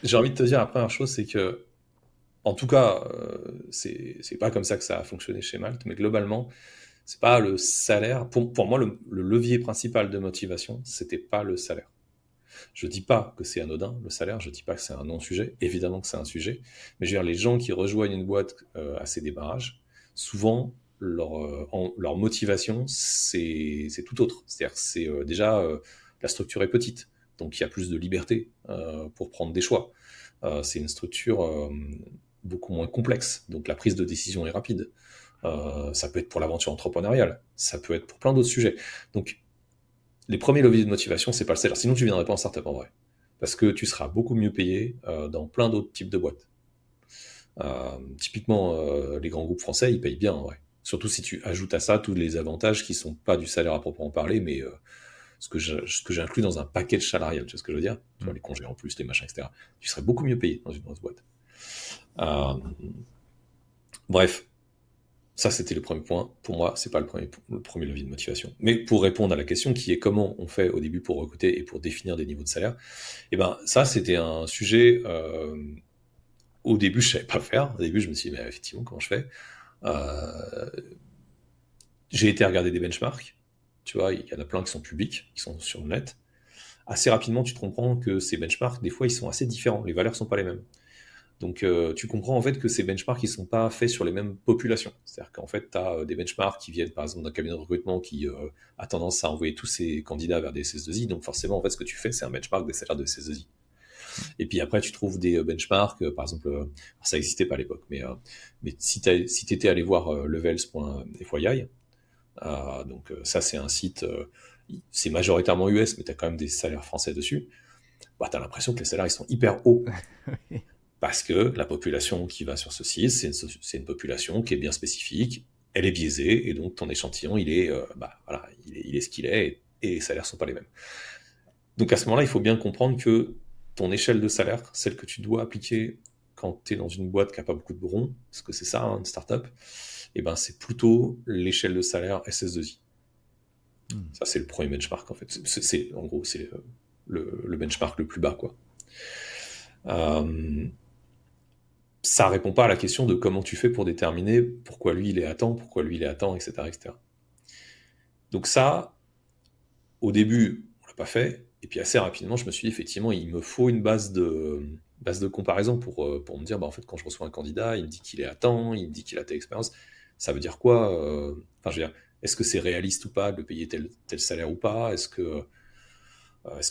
J'ai envie de te dire la première chose, c'est que, en tout cas, c'est pas comme ça que ça a fonctionné chez Malte, mais globalement, c'est pas le salaire. Pour moi, le levier principal de motivation, c'était pas le salaire. Je dis pas que c'est anodin, le salaire, je dis pas que c'est un non-sujet, évidemment que c'est un sujet, mais je veux dire, les gens qui rejoignent une boîte à ses démarrages, souvent, leur motivation, c'est tout autre. C'est-à-dire que c'est déjà, la structure est petite, donc il y a plus de liberté pour prendre des choix. C'est une structure beaucoup moins complexe, donc la prise de décision est rapide. Ça peut être pour l'aventure entrepreneuriale, ça peut être pour plein d'autres sujets. Donc, les premiers leviers de motivation, c'est pas le salaire. Sinon, tu viendrais pas en startup en vrai. Parce que tu seras beaucoup mieux payé dans plein d'autres types de boîtes. Typiquement, les grands groupes français, ils payent bien en vrai. Surtout si tu ajoutes à ça tous les avantages qui sont pas du salaire à proprement parler, mais ce que j'inclus dans un package salarial. Tu vois ce que je veux dire? Tu vois, Mm. les congés en plus, les machins, etc. Tu serais beaucoup mieux payé dans une grosse boîte. Euh, bref, ça, c'était le premier point. Pour moi, c'est pas le premier levier de motivation. Mais pour répondre à la question qui est comment on fait au début pour recruter et pour définir des niveaux de salaire, eh ben, ça, c'était un sujet, au début, je savais pas faire. Au début, je me suis dit, mais effectivement, comment je fais? Euh, j'ai été regarder des benchmarks. Tu vois, il y en a plein qui sont publics, qui sont sur le net. Assez rapidement, tu te comprends que ces benchmarks, des fois, ils sont assez différents. Les valeurs sont pas les mêmes. Donc, tu comprends en fait que ces benchmarks, ils sont pas faits sur les mêmes populations. C'est-à-dire qu'en fait, tu as des benchmarks qui viennent, par exemple, d'un cabinet de recrutement qui a tendance à envoyer tous ses candidats vers des SS2I. Donc, forcément, en fait, ce que tu fais, c'est un benchmark des salaires de SS2I. Et puis après, tu trouves des benchmarks, par exemple, ça n'existait pas à l'époque, mais si tu étais allé voir levels.fyi, donc ça, c'est un site, c'est majoritairement US, mais tu as quand même des salaires français dessus, bah, tu as l'impression que les salaires, ils sont hyper hauts. Parce que la population qui va sur ce site, c'est une population qui est bien spécifique, elle est biaisée, et donc ton échantillon, il est, bah, voilà, il est ce qu'il est, et les salaires sont pas les mêmes. Donc à ce moment-là, il faut bien comprendre que ton échelle de salaire, celle que tu dois appliquer quand tu es dans une boîte qui n'a pas beaucoup de bron, parce que c'est ça, hein, une startup, et ben c'est plutôt l'échelle de salaire SS2I. Mm. Ça, c'est le premier benchmark, en fait. En gros, c'est le benchmark le plus bas, quoi. Euh, Ça répond pas à la question de comment tu fais pour déterminer pourquoi lui il est à temps, pourquoi lui il est à temps, etc., etc. Donc ça, au début, on l'a pas fait, et puis assez rapidement, je me suis dit effectivement, il me faut une base de comparaison pour me dire, bah, en fait, quand je reçois un candidat, il me dit qu'il est à temps, il me dit qu'il a telle expérience, ça veut dire quoi enfin, je veux dire, est-ce que c'est réaliste ou pas de payer tel salaire ou pas est-ce que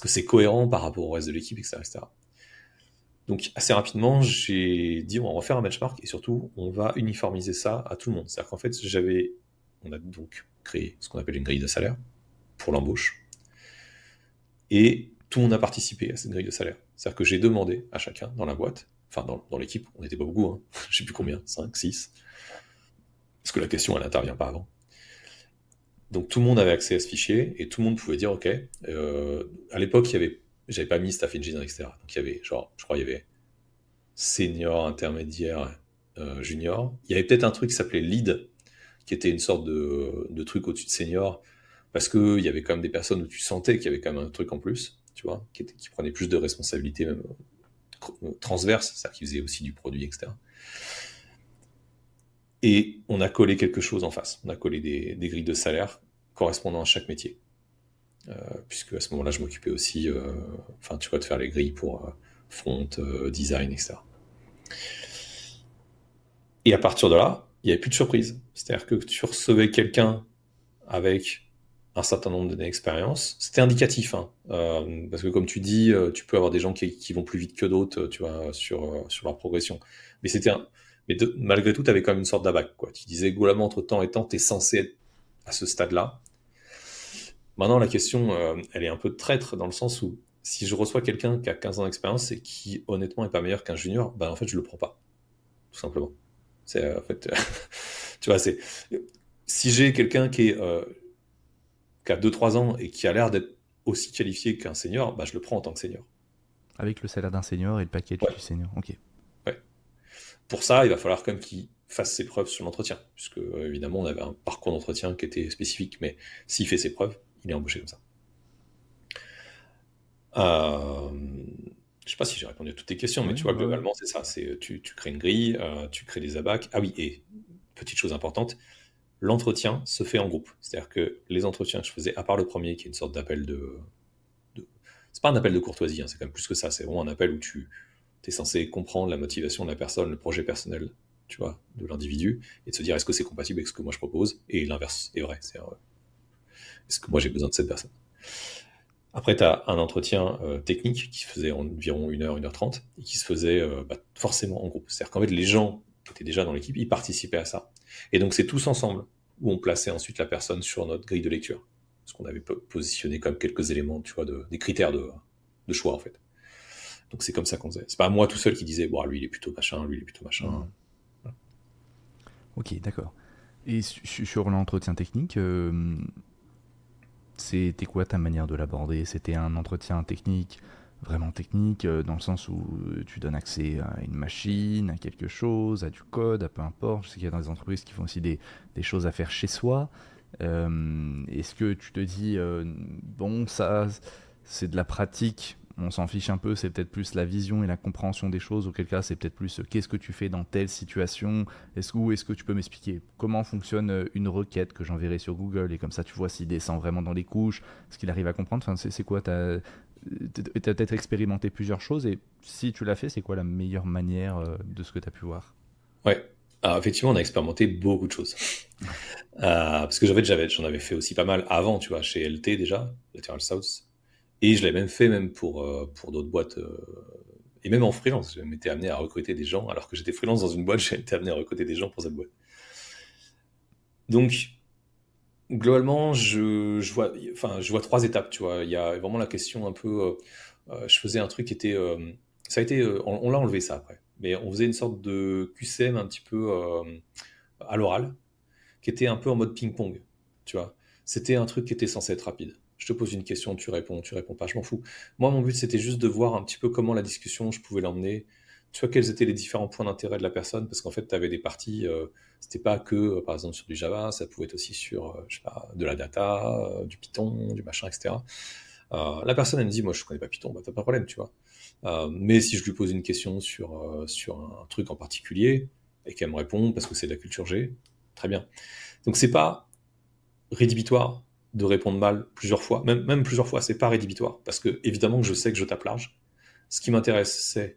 c'est cohérent par rapport au reste de l'équipe, etc., etc. Donc assez rapidement, j'ai dit on va refaire un benchmark et surtout on va uniformiser ça à tout le monde. C'est-à-dire qu'en fait, on a donc créé ce qu'on appelle une grille de salaire pour l'embauche et tout le monde a participé à cette grille de salaire. C'est-à-dire que j'ai demandé à chacun dans la boîte, enfin dans l'équipe, on n'était pas beaucoup, hein, je sais plus combien, 5, 6, parce que la question elle n'intervient pas avant. Donc tout le monde avait accès à ce fichier et tout le monde pouvait dire ok. À l'époque, j'avais pas mis staff engineer, etc. Donc il y avait genre, je crois il y avait senior, intermédiaire, junior. Il y avait peut-être un truc qui s'appelait lead, qui était une sorte de truc au-dessus de senior, parce qu'il y avait quand même des personnes où tu sentais qu'il y avait quand même un truc en plus, tu vois, qui prenaient plus de responsabilités même transverses, c'est-à-dire qu'ils faisaient aussi du produit, etc. Et on a collé quelque chose en face. On a collé des grilles de salaire correspondant à chaque métier. Puisque à ce moment-là, je m'occupais aussi, tu vois, de faire les grilles pour front, design, etc. Et à partir de là, il n'y avait plus de surprise. C'est-à-dire que tu recevais quelqu'un avec un certain nombre d'années d'expérience. C'était indicatif, hein, parce que comme tu dis, tu peux avoir des gens qui vont plus vite que d'autres, tu vois, sur leur progression. Mais malgré tout, tu avais quand même une sorte d'abac, quoi. Tu disais, globalement, entre temps et temps, tu es censé être à ce stade-là. Maintenant, la question, elle est un peu traître dans le sens où si je reçois quelqu'un qui a 15 ans d'expérience et qui, honnêtement, est pas meilleur qu'un junior, en fait, je le prends pas, tout simplement. C'est, en fait, tu vois, si j'ai quelqu'un qui a 2-3 ans et qui a l'air d'être aussi qualifié qu'un senior, je le prends en tant que senior. Avec le salaire d'un senior et le package Ouais, du senior. Ok. ouais. Pour ça, il va falloir quand même qu'il fasse ses preuves sur l'entretien, puisque évidemment, on avait un parcours d'entretien qui était spécifique, mais s'il fait ses preuves, il est embauché comme ça. Je sais pas si j'ai répondu à toutes tes questions, mais Ouais, tu vois, ouais, ouais. globalement, c'est ça. Tu crées une grille, tu crées des abacs. Ah oui, et petite chose importante, l'entretien se fait en groupe. C'est-à-dire que les entretiens que je faisais, à part le premier, qui est une sorte d'appel c'est pas un appel de courtoisie, hein, c'est quand même plus que ça. C'est vraiment un appel où tu es censé comprendre la motivation de la personne, le projet personnel, tu vois, de l'individu, et de se dire est-ce que c'est compatible avec ce que moi je propose, et l'inverse est vrai. Est-ce que moi j'ai besoin de cette personne. Après, tu as un entretien technique qui se faisait environ 1 heure, 1h30, et qui se faisait forcément en groupe. C'est-à-dire qu'en fait, les gens qui étaient déjà dans l'équipe, ils participaient à ça. Et donc, c'est tous ensemble où on plaçait ensuite la personne sur notre grille de lecture. Parce qu'on avait positionné comme quelques éléments, tu vois, des critères de choix, en fait. Donc, c'est comme ça qu'on faisait. C'est pas moi tout seul qui disais, bon, lui, il est plutôt machin, lui, il est plutôt machin. Voilà. Ok, d'accord. Et sur l'entretien technique, c'était quoi ta manière de l'aborder? C'était un entretien technique, vraiment technique, dans le sens où tu donnes accès à une machine, à quelque chose, à du code, à peu importe. Je sais qu'il y a dans des entreprises qui font aussi des choses à faire chez soi. Est-ce que tu te dis, bon, ça, c'est de la pratique, on s'en fiche un peu, c'est peut-être plus la vision et la compréhension des choses, auquel cas c'est peut-être plus qu'est-ce que tu fais dans telle situation, est-ce que tu peux m'expliquer comment fonctionne une requête que j'enverrai sur Google, et comme ça tu vois s'il descend vraiment dans les couches, ce qu'il arrive à comprendre, enfin, c'est quoi, t'as peut-être expérimenté plusieurs choses, et si tu l'as fait, c'est quoi la meilleure manière de ce que tu as pu voir? Ouais. Alors, effectivement, on a expérimenté beaucoup de choses. Parce que j'en avais fait aussi pas mal avant, tu vois, chez LT déjà, Lateral South. Et je l'ai même fait même pour d'autres boîtes. Et même en freelance, j'ai même été amené à recruter des gens. Alors que j'étais freelance dans une boîte, j'ai été amené à recruter des gens pour cette boîte. Donc, globalement, je vois 3 étapes, tu vois. Il y a vraiment la question un peu... je faisais un truc qui était... ça a été... on l'a enlevé ça après. Mais on faisait une sorte de QCM un petit peu à l'oral, qui était un peu en mode ping-pong, tu vois. C'était un truc qui était censé être rapide. Je te pose une question, tu réponds pas, je m'en fous. Moi, mon but, c'était juste de voir un petit peu comment la discussion, je pouvais l'emmener. Tu vois, quels étaient les différents points d'intérêt de la personne, parce qu'en fait, tu avais des parties, c'était pas que, par exemple, sur du Java, ça pouvait être aussi sur, je sais pas, de la data, du Python, du machin, etc. La personne, elle me dit, moi, je connais pas Python, t'as pas de problème, tu vois. Mais si je lui pose une question sur un truc en particulier, et qu'elle me répond parce que c'est de la culture G, très bien. Donc c'est pas rédhibitoire de répondre mal plusieurs fois, même plusieurs fois, c'est pas rédhibitoire, parce que évidemment que je sais que je tape large. Ce qui m'intéressait,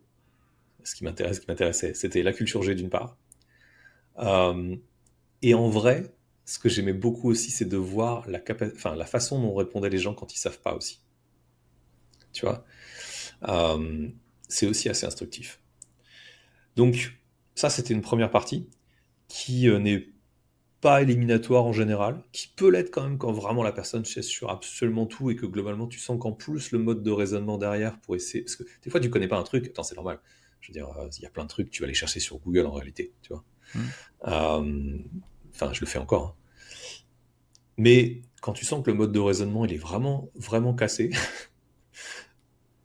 ce qui m'intéressait, c'était la culture G d'une part. Euh, et en vrai, ce que j'aimais beaucoup aussi, c'est de voir la façon dont répondaient les gens quand ils savent pas aussi. Tu vois, Euh, c'est aussi assez instructif. Donc ça, c'était une première partie qui n'est pas éliminatoire en général, qui peut l'être quand même quand vraiment la personne sait sur absolument tout et que globalement tu sens qu'en plus le mode de raisonnement derrière pour essayer. Parce que des fois tu connais pas un truc, attends, c'est normal. Je veux dire, il y a plein de trucs, tu vas aller chercher sur Google en réalité, tu vois. Hmm. Enfin, je le fais encore, hein. Mais quand tu sens que le mode de raisonnement il est vraiment, vraiment cassé,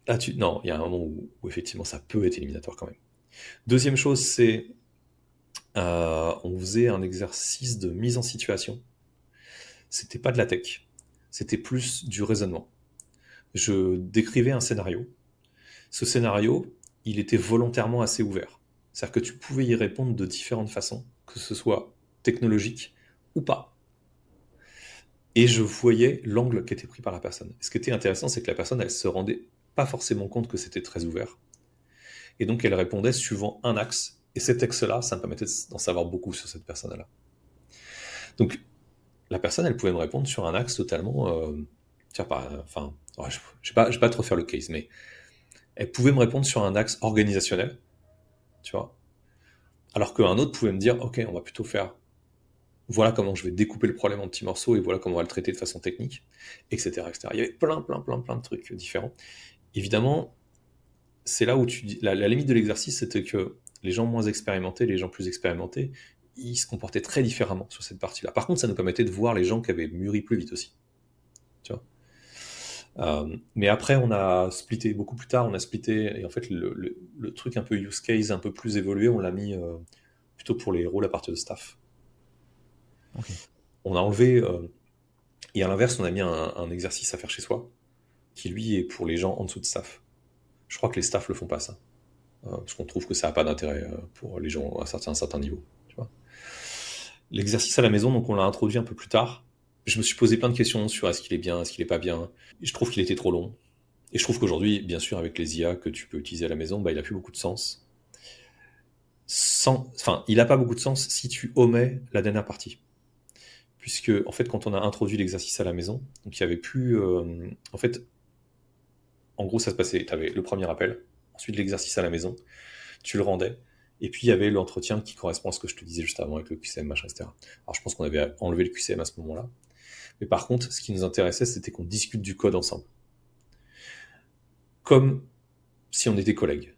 là non, il y a un moment où effectivement ça peut être éliminatoire quand même. Deuxième chose, c'est on faisait un exercice de mise en situation. C'était pas de la tech. c'était plus du raisonnement. Je décrivais un scénario. Ce scénario, il était volontairement assez ouvert. C'est-à-dire que tu pouvais y répondre de différentes façons, que ce soit technologique ou pas. Et je voyais l'angle qui était pris par la personne. Ce qui était intéressant, c'est que la personne, elle se rendait pas forcément compte que c'était très ouvert. Et donc, elle répondait suivant un axe. Et cet axe-là, ça me permettait d'en savoir beaucoup sur cette personne-là. Donc, la personne, elle pouvait me répondre sur un axe totalement... enfin, ouais, je vais pas trop faire le case, mais elle pouvait me répondre sur un axe organisationnel, tu vois. Alors qu'un autre pouvait me dire, OK, on va plutôt faire... Voilà comment je vais découper le problème en petits morceaux et voilà comment on va le traiter de façon technique, etc., etc. Il y avait plein de trucs différents. Évidemment, c'est là où tu dis... La limite de l'exercice, c'était que les gens moins expérimentés, les gens plus expérimentés, ils se comportaient très différemment sur cette partie-là. Par contre, ça nous permettait de voir les gens qui avaient mûri plus vite aussi. Tu vois. Mais après, on a splitté, beaucoup plus tard, on a splitté, et en fait, le truc un peu use case, un peu plus évolué, on l'a mis plutôt pour les rôles à partir de staff. Ok. On a enlevé, et à l'inverse, on a mis un exercice à faire chez soi, qui lui est pour les gens en dessous de staff. Je crois que les staffs le font pas, ça. Parce qu'on trouve que ça n'a pas d'intérêt pour les gens à un certain niveau. Tu vois. L'exercice à la maison, donc on l'a introduit un peu plus tard. Je me suis posé plein de questions sur est-ce qu'il est bien, est-ce qu'il est pas bien. Je trouve qu'il était trop long. Et je trouve qu'aujourd'hui, bien sûr, avec les IA que tu peux utiliser à la maison, bah, il a plus beaucoup de sens. Enfin, il n'a pas beaucoup de sens si tu omets la dernière partie. Puisque, en fait, quand on a introduit l'exercice à la maison, donc il y avait plus... en fait, en gros, ça se passait, tu avais le premier appel, ensuite l'exercice à la maison, tu le rendais, et puis il y avait l'entretien qui correspond à ce que je te disais juste avant avec le QCM, machin, etc. Alors je pense qu'on avait enlevé le QCM à ce moment-là. Mais par contre, ce qui nous intéressait, c'était qu'on discute du code ensemble. Comme si on était collègues.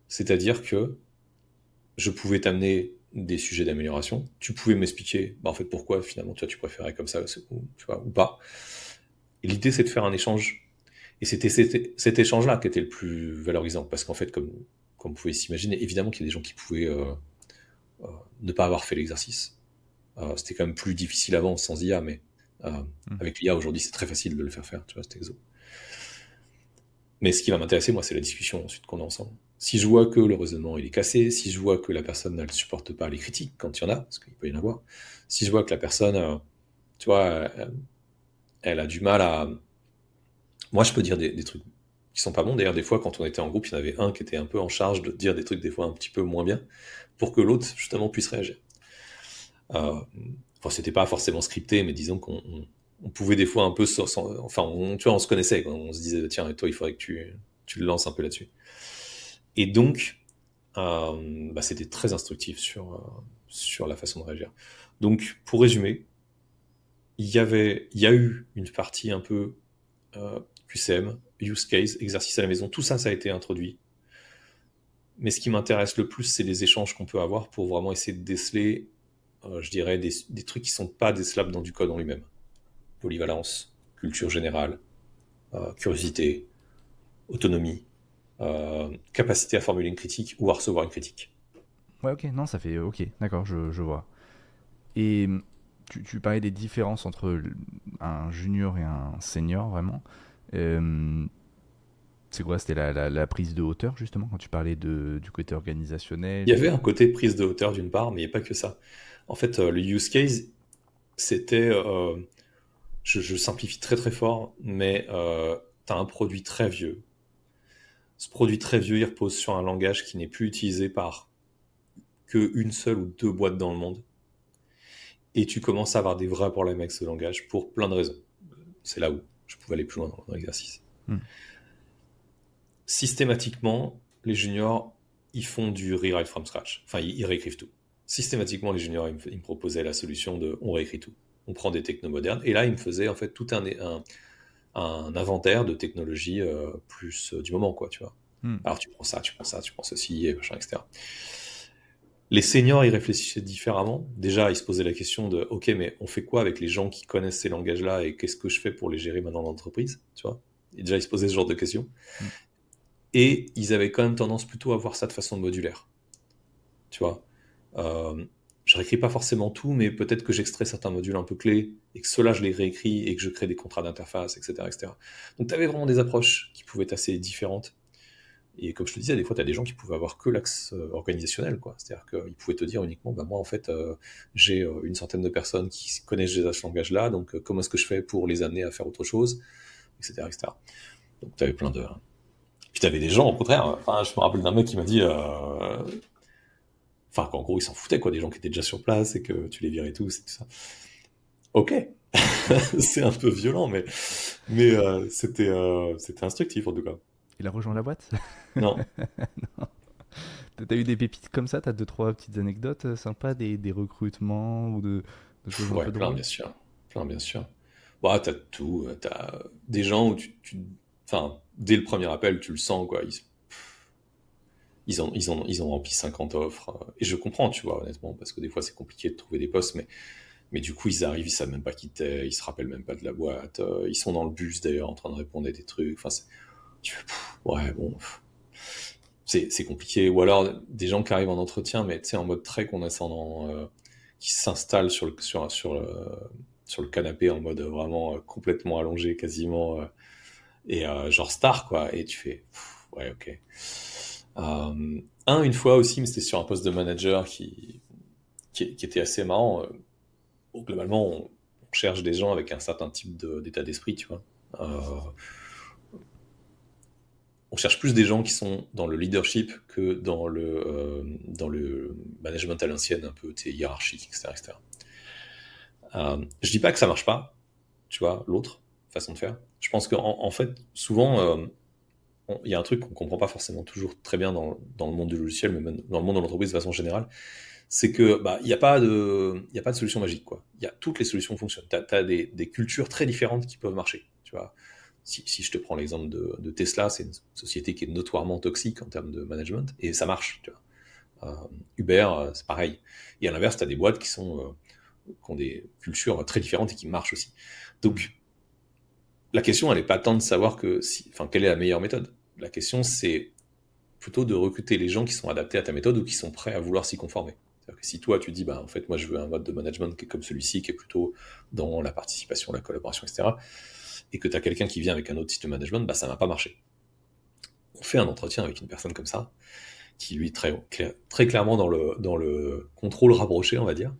C'est-à-dire que je pouvais t'amener des sujets d'amélioration, tu pouvais m'expliquer bah, en fait pourquoi finalement tu préférais comme ça ou pas. Et l'idée c'est de faire un échange. Et c'était cet échange-là qui était le plus valorisant, parce qu'en fait, comme vous pouvez s'imaginer, évidemment qu'il y a des gens qui pouvaient ne pas avoir fait l'exercice. C'était quand même plus difficile avant sans IA, mais avec l'IA aujourd'hui c'est très facile de le faire, tu vois, cet exo. Mais ce qui va m'intéresser, moi, c'est la discussion ensuite qu'on a ensemble. Si je vois que le raisonnement il est cassé, si je vois que la personne ne supporte pas les critiques, quand il y en a, parce qu'il peut y en avoir, si je vois que la personne, tu vois, elle a du mal à... Moi, je peux dire des trucs qui sont pas bons. D'ailleurs, des fois, quand on était en groupe, il y en avait un qui était un peu en charge de dire des trucs des fois un petit peu moins bien, pour que l'autre, justement, puisse réagir. Enfin, c'était pas forcément scripté, mais disons qu'on pouvait des fois un peu... enfin, tu vois, on se connaissait, quoi. On se disait, tiens, toi, il faudrait que tu le lances un peu là-dessus. Et donc, bah, c'était très instructif sur la façon de réagir. Donc, pour résumer, il y a eu une partie un peu QCM, use case, exercice à la maison, tout ça, ça a été introduit. Mais ce qui m'intéresse le plus, c'est les échanges qu'on peut avoir pour vraiment essayer de déceler, je dirais, des trucs qui sont pas décelables dans du code en lui-même. Polyvalence, culture générale, curiosité, autonomie, capacité à formuler une critique ou à recevoir une critique. Ouais, ok, non, ça fait. Ok, d'accord, je vois. Et tu parlais des différences entre un junior et un senior, vraiment. Euh, c'est quoi? C'était la prise de hauteur, justement, quand tu parlais du côté organisationnel Il y avait un côté prise de hauteur d'une part, mais il n'y a pas que ça. En fait, le use case, c'était, je simplifie très très fort, mais tu as un produit très vieux. Ce produit très vieux, il repose sur un langage qui n'est plus utilisé par que une seule ou deux boîtes dans le monde. Et tu commences à avoir des vrais problèmes avec ce langage pour plein de raisons. C'est là où je pouvais aller plus loin dans l'exercice. Systématiquement, les juniors, ils font du rewrite from scratch. Enfin, ils réécrivent tout. Systématiquement, les juniors, ils me proposaient la solution de on réécrit tout. On prend des technos modernes. Et là, ils me faisaient en fait tout un inventaire de technologies plus du moment, quoi, tu vois. Alors, tu prends ça, tu prends ceci, et machin, etc. Les seniors, ils réfléchissaient différemment. Déjà, ils se posaient la question de ok, mais on fait quoi avec les gens qui connaissent ces langages-là et qu'est-ce que je fais pour les gérer maintenant dans l'entreprise, tu vois. Et déjà, ils se posaient ce genre de questions. Et ils avaient quand même tendance plutôt à voir ça de façon modulaire. Tu vois. je réécris pas forcément tout, mais peut-être que j'extrais certains modules un peu clés, et que ceux-là, je les réécris, et que je crée des contrats d'interface, etc., etc. Donc, tu avais vraiment des approches qui pouvaient être assez différentes. Et comme je te disais, des fois, tu as des gens qui pouvaient avoir que l'axe organisationnel, quoi. C'est-à-dire qu'ils pouvaient te dire uniquement, bah, moi, en fait, j'ai une centaine de personnes qui connaissent déjà ce langage-là, donc comment est-ce que je fais pour les amener à faire autre chose, etc., etc. Donc, tu avais plein de... Puis tu avais des gens, au contraire, enfin, je me rappelle d'un mec qui m'a dit... Enfin, qu'en gros, ils s'en foutaient, quoi, des gens qui étaient déjà sur place et que tu les virais tous et tout ça. Ok, c'est un peu violent, mais c'était instructif, en tout cas. Il a rejoint la boîte? Non, T'as eu des pépites comme ça? T'as deux, trois petites anecdotes sympas, des recrutements ou de choses un ouais, peu plein, drôles? bien sûr. Plein, bien sûr. Bah, t'as tout. T'as des gens où enfin, dès le premier appel, tu le sens, quoi. Ils ont rempli 50 offres. Et je comprends, tu vois, honnêtement, parce que des fois, c'est compliqué de trouver des postes, mais du coup, ils arrivent, ils savent même pas qui t'es, ils se rappellent même pas de la boîte. Ils sont dans le bus, d'ailleurs, en train de répondre à des trucs. Enfin, tu fais, ouais, bon, c'est compliqué. Ou alors, des gens qui arrivent en entretien, mais tu sais, en mode très condescendant, qui s'installent sur le canapé en mode vraiment complètement allongé, quasiment, et genre star, quoi. Et tu fais, ouais, ok. Une fois aussi, mais c'était sur un poste de manager qui était assez marrant. Bon, globalement, on cherche des gens avec un certain type d'état d'esprit, tu vois. On cherche plus des gens qui sont dans le leadership que dans le management à l'ancienne, un peu hiérarchique, etc., etc. Je dis pas que ça marche pas, tu vois, l'autre façon de faire. Je pense qu'en fait, souvent, il y a un truc qu'on comprend pas forcément toujours très bien dans le monde du logiciel, mais même dans le monde de l'entreprise de façon générale, c'est que il n'y a pas de solution magique, quoi. Toutes les solutions fonctionnent. T'as des cultures très différentes qui peuvent marcher, tu vois. Si je te prends l'exemple de Tesla, c'est une société qui est notoirement toxique en termes de management, et ça marche, tu vois. Uber, c'est pareil. Et à l'inverse, tu as des boîtes qui ont des cultures très différentes et qui marchent aussi. Donc, la question, elle n'est pas tant de savoir quelle est la meilleure méthode. La question, c'est plutôt de recruter les gens qui sont adaptés à ta méthode ou qui sont prêts à vouloir s'y conformer. C'est-à-dire que si toi, tu dis, en fait, moi, je veux un mode de management qui est comme celui-ci, qui est plutôt dans la participation, la collaboration, etc., et que tu as quelqu'un qui vient avec un autre système de management, ça ne va pas marcher. On fait un entretien avec une personne comme ça, qui lui très clairement dans le contrôle rapproché, on va dire,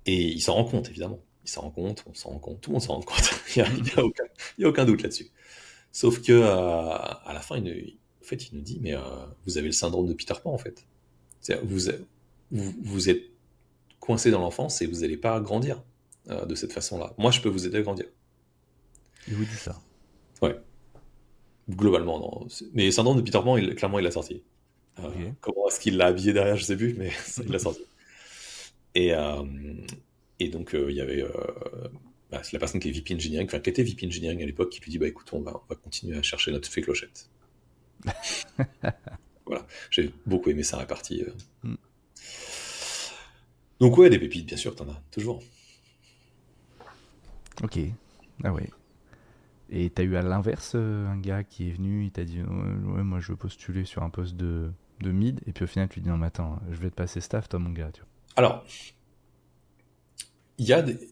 et il s'en rend compte, évidemment. Il s'en rend compte, on s'en rend compte, tout le monde s'en rend compte. Il y a aucun doute là-dessus. Sauf que à la fin, en fait, il nous dit, mais vous avez le syndrome de Peter Pan, en fait. Vous êtes coincé dans l'enfance et vous n'allez pas grandir de cette façon-là. Moi, je peux vous aider à grandir. Il vous dit ça. Ouais, globalement, non. Mais syndrome de Peter Pan, clairement, il l'a sorti. Ok. Comment est-ce qu'il l'a habillé derrière, je sais plus, mais il l'a sorti. Et, euh, et donc, il y avait c'est la personne qui est VP Engineering, enfin, qui était VP Engineering à l'époque, qui lui dit, écoute, on va continuer à chercher notre fée clochette. Voilà, j'ai beaucoup aimé sa répartie. Mm. Donc ouais, des pépites, bien sûr, t'en as, toujours. Ok. Ah ouais. Et t'as eu à l'inverse un gars qui est venu, il t'a dit ouais, moi je veux postuler sur un poste de mid, et puis au final tu dis non mais attends, je vais te passer staff toi mon gars, tu vois. Alors,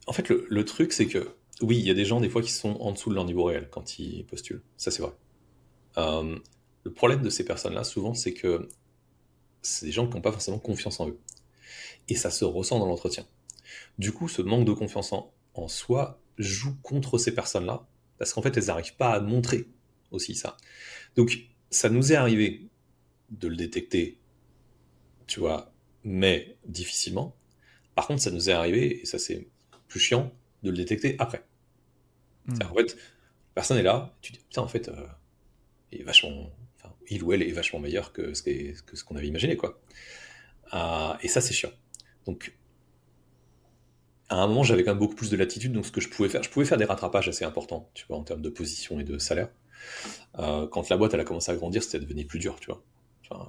en fait, le truc, c'est que, oui, il y a des gens, des fois, qui sont en dessous de leur niveau réel quand ils postulent. Ça, c'est vrai. Euh, le problème de ces personnes-là, souvent, c'est que c'est des gens qui n'ont pas forcément confiance en eux. Et ça se ressent dans l'entretien. Du coup, ce manque de confiance en soi joue contre ces personnes-là, parce qu'en fait, elles n'arrivent pas à montrer aussi ça. Donc, ça nous est arrivé de le détecter, tu vois, mais difficilement. Par contre, ça nous est arrivé, et ça c'est plus chiant, de le détecter après. Mm. En fait, personne est là, tu dis, putain, en fait, il est vachement, enfin, il ou elle est vachement meilleur que ce qu'on avait imaginé, quoi. Et ça, c'est chiant. Donc, à un moment, j'avais quand même beaucoup plus de latitude, donc ce que je pouvais faire des rattrapages assez importants, tu vois, en termes de position et de salaire. Quand la boîte, elle a commencé à grandir, c'était devenu plus dur, tu vois. Enfin,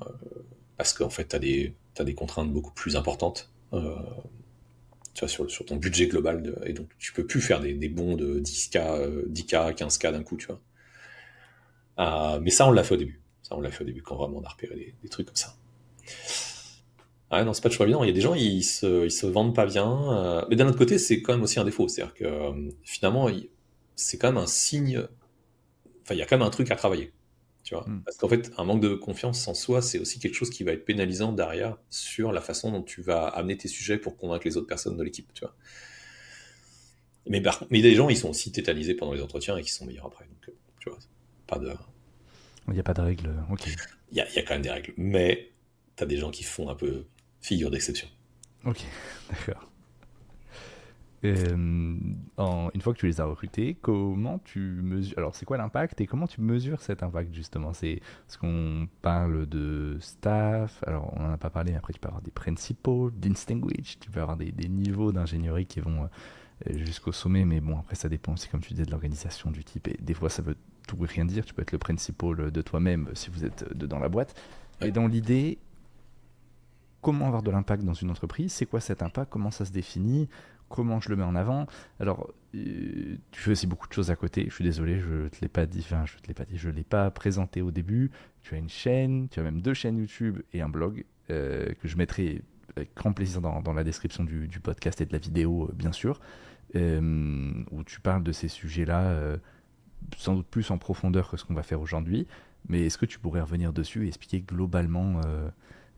parce qu'en fait, t'as des contraintes beaucoup plus importantes. Tu vois, sur ton budget global, et donc tu peux plus faire des bons de 10K, 10K, 15K d'un coup, tu vois. Mais ça, on l'a fait au début. Ça, on l'a fait au début, quand vraiment on a repéré des trucs comme ça. Ah non, c'est pas toujours évident. Il y a des gens, ils se vendent pas bien. Mais d'un autre côté, c'est quand même aussi un défaut. C'est-à-dire que finalement, c'est quand même un signe. Enfin, il y a quand même un truc à travailler. Tu vois? Hmm. Parce qu'en fait, un manque de confiance en soi, c'est aussi quelque chose qui va être pénalisant derrière sur la façon dont tu vas amener tes sujets pour convaincre les autres personnes de l'équipe. Tu vois? Mais des gens, ils sont aussi tétanisés pendant les entretiens et qui sont meilleurs après. Donc, tu vois, pas de. Il n'y a pas de règle, ok. Il y a quand même des règles. Mais t'as des gens qui font un peu figure d'exception. Ok, d'accord. Une fois que tu les as recrutés, comment tu mesures... Alors, c'est quoi l'impact et comment tu mesures cet impact, justement? C'est parce qu'on parle de staff, alors on n'en a pas parlé, après tu peux avoir des principals, distinguished, tu peux avoir des niveaux d'ingénierie qui vont jusqu'au sommet, mais bon, après ça dépend aussi, comme tu disais, de l'organisation, du type, et des fois ça veut tout et rien dire, tu peux être le principal de toi-même si vous êtes deux dans la boîte, mais Ouais. dans l'idée, comment avoir de l'impact dans une entreprise, c'est quoi cet impact, comment ça se définit, comment je le mets en avant. Alors, tu fais aussi beaucoup de choses à côté, je suis désolé, je te l'ai pas dit, enfin, je te l'ai pas dit, je l'ai pas présenté au début. Tu as une chaîne, tu as même 2 chaînes YouTube et un blog que je mettrai avec grand plaisir dans la description du podcast et de la vidéo, bien sûr, où tu parles de ces sujets-là, sans doute plus en profondeur que ce qu'on va faire aujourd'hui. Mais est-ce que tu pourrais revenir dessus et expliquer globalement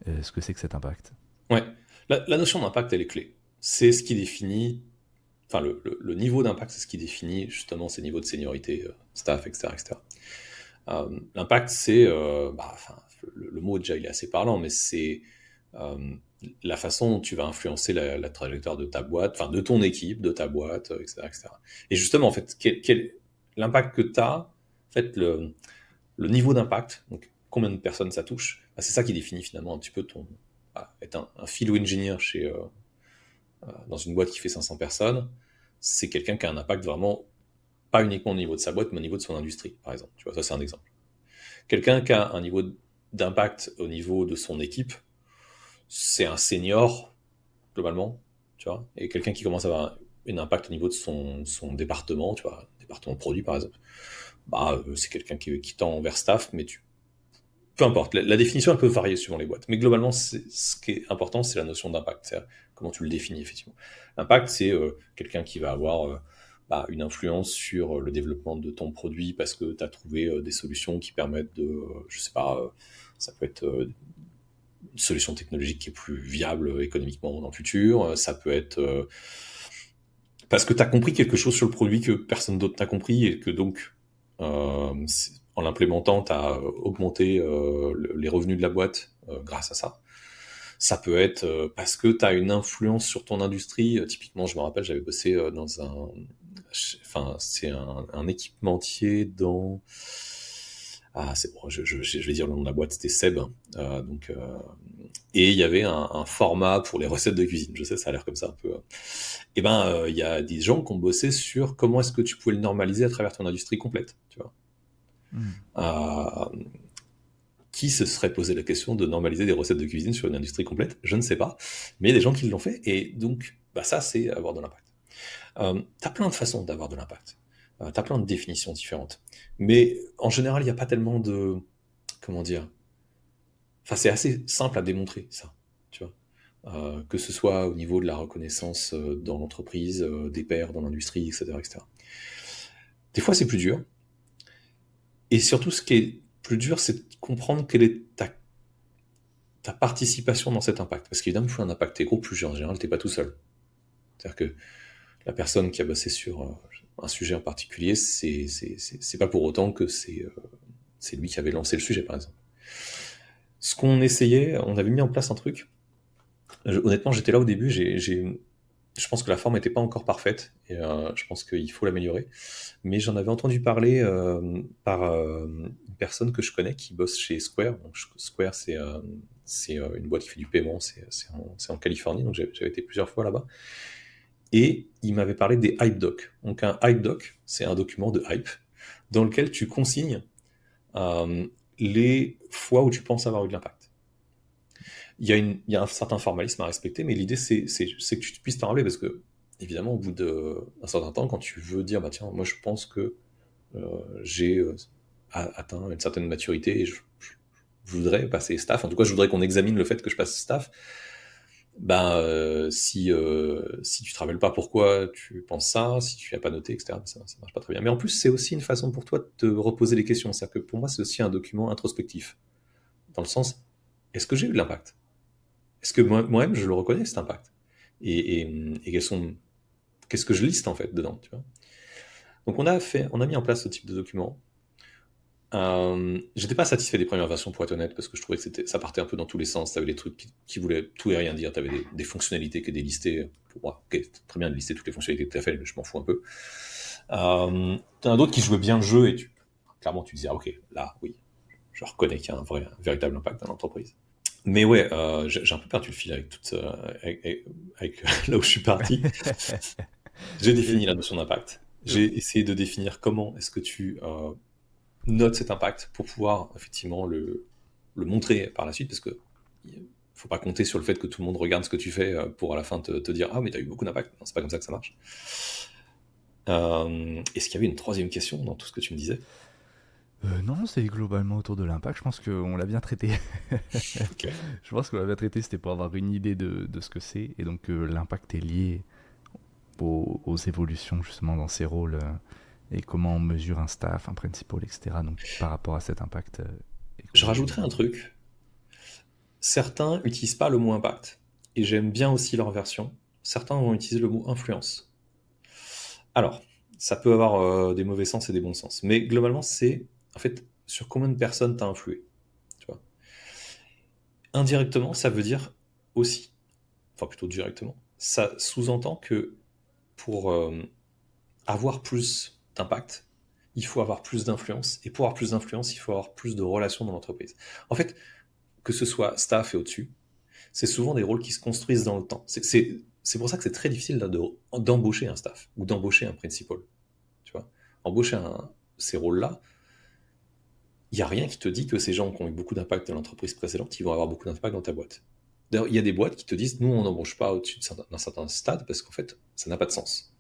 ce que c'est que cet impact? Ouais. La notion d'impact, elle est clé. C'est ce qui définit. Enfin, le niveau d'impact, c'est ce qui définit justement ces niveaux de seniorité, staff, etc., etc. L'impact, c'est, enfin, le mot déjà il est assez parlant, mais c'est euh, la façon dont tu vas influencer la trajectoire de ta boîte, enfin de ton équipe, de ta boîte, etc., etc. Et justement, en fait, l'impact que tu as, en fait, le niveau d'impact, donc combien de personnes ça touche, bah, c'est ça qui définit finalement un petit peu ton. Être un philo engineer dans une boîte qui fait 500 personnes, c'est quelqu'un qui a un impact vraiment pas uniquement au niveau de sa boîte, mais au niveau de son industrie, par exemple. Tu vois, ça c'est un exemple. Quelqu'un qui a un niveau d'impact au niveau de son équipe, c'est un senior, globalement, tu vois, et quelqu'un qui commence à avoir un impact au niveau de son département, tu vois, département produit, par exemple, c'est quelqu'un qui tend vers staff, mais peu importe, la définition elle peut varier suivant les boîtes, mais globalement, ce qui est important, c'est la notion d'impact, c'est comment tu le définis effectivement. L'impact, c'est quelqu'un qui va avoir une influence sur le développement de ton produit parce que tu as trouvé des solutions qui permettent de, je sais pas, ça peut être une solution technologique qui est plus viable économiquement dans le futur, ça peut être parce que tu as compris quelque chose sur le produit que personne d'autre n'a compris et que donc, en l'implémentant, tu as augmenté les revenus de la boîte grâce à ça. Ça peut être parce que tu as une influence sur ton industrie. Typiquement, je me rappelle, j'avais bossé dans enfin, c'est un équipementier dans. Ah, c'est bon, je vais dire le nom de la boîte, c'était Seb. Et il y avait un format pour les recettes de cuisine. Je sais, ça a l'air comme ça un peu. Et ben, il y a des gens qui ont bossé sur comment est-ce que tu pouvais le normaliser à travers ton industrie complète, tu vois. Hmm. Euh, qui se serait posé la question de normaliser des recettes de cuisine sur une industrie complète? Je ne sais pas, mais il y a des gens qui l'ont fait, et donc, ça, c'est avoir de l'impact. T'as plein de façons d'avoir de l'impact. T'as plein de définitions différentes. Mais en général, il n'y a pas tellement de. Comment dire? Enfin, c'est assez simple à démontrer, ça, tu vois. Que ce soit au niveau de la reconnaissance dans l'entreprise, des pairs dans l'industrie, etc., etc. Des fois, c'est plus dur. Et surtout, ce qui est plus dur, c'est de comprendre quelle est ta participation dans cet impact. Parce qu'évidemment, plus un impact est gros, plus en général, t'es pas tout seul. C'est-à-dire que la personne qui a bossé sur un sujet en particulier, c'est pas pour autant que c'est lui qui avait lancé le sujet, par exemple. Ce qu'on essayait, on avait mis en place un truc. Honnêtement, j'étais là au début, je pense que la forme n'était pas encore parfaite, et je pense qu'il faut l'améliorer. Mais j'en avais entendu parler par une personne que je connais qui bosse chez Square. Donc, Square, c'est une boîte qui fait du paiement, c'est en Californie, donc j'avais été plusieurs fois là-bas. Et il m'avait parlé des hype docs. Donc un hype doc, c'est un document de hype dans lequel tu consignes euh, les fois où tu penses avoir eu de l'impact. Il y a un certain formalisme à respecter, mais l'idée, c'est que tu puisses t'en rappeler, parce que, évidemment, au bout d'un certain temps, quand tu veux dire, bah tiens, moi je pense que j'ai atteint une certaine maturité et je voudrais passer staff, en tout cas, je voudrais qu'on examine le fait que je passe staff, Si tu te rappelles pas pourquoi tu penses ça, si tu n'as pas noté, etc., ça marche pas très bien. Mais en plus, c'est aussi une façon pour toi de te reposer les questions. C'est-à-dire que pour moi, c'est aussi un document introspectif. Dans le sens, est-ce que j'ai eu de l'impact? Est-ce que moi-même, je le reconnais, cet impact? Et qu'est-ce que je liste, en fait, dedans, tu vois? Donc, on a mis en place ce type de document. J'étais pas satisfait des premières versions, pour être honnête, parce que je trouvais que ça partait un peu dans tous les sens. T'avais des trucs qui voulaient tout et rien dire. T'avais des fonctionnalités que des listés. Pour moi, ok, c'est très bien de lister toutes les fonctionnalités que t'as fait, mais je m'en fous un peu. T'en as d'autres qui jouaient bien le jeu et clairement tu disais, ah, ok, là, oui, je reconnais qu'il y a un véritable impact dans l'entreprise. Mais ouais, j'ai un peu perdu le fil avec là où je suis parti. J'ai défini la notion d'impact. J'ai essayé de définir comment est-ce que tu notes cet impact pour pouvoir effectivement le montrer par la suite, parce que faut pas compter sur le fait que tout le monde regarde ce que tu fais pour à la fin te dire, ah mais t'as eu beaucoup d'impact. Non, c'est pas comme ça que ça marche. Est-ce qu'il y avait une troisième question dans tout ce que tu me disais? Non, c'est globalement autour de l'impact. Je pense qu'on l'a bien traité. Ok. Je pense qu'on l'a bien traité, c'était pour avoir une idée de ce que c'est. Et donc, l'impact est lié aux évolutions, justement, dans ces rôles. Et comment on mesure un staff, un principal, etc. Donc, par rapport à cet impact. Je rajouterais un truc. Certains n'utilisent pas le mot impact. Et j'aime bien aussi leur version. Certains vont utiliser le mot influence. Alors, ça peut avoir des mauvais sens et des bons sens. Mais globalement, c'est en fait sur combien de personnes t'as influé. Tu vois. Indirectement, ça veut dire aussi, enfin plutôt directement, ça sous-entend que pour avoir plus d'impact, il faut avoir plus d'influence. Et pour avoir plus d'influence, il faut avoir plus de relations dans l'entreprise. En fait, que ce soit staff et au-dessus, c'est souvent des rôles qui se construisent dans le temps. C'est pour ça que c'est très difficile d'embaucher un staff ou d'embaucher un principal. Tu vois, embaucher ces rôles-là, il n'y a rien qui te dit que ces gens qui ont eu beaucoup d'impact dans l'entreprise précédente, ils vont avoir beaucoup d'impact dans ta boîte. D'ailleurs, il y a des boîtes qui te disent, nous, on n'embauche pas au-dessus d'un certain stade parce qu'en fait, ça n'a pas de sens.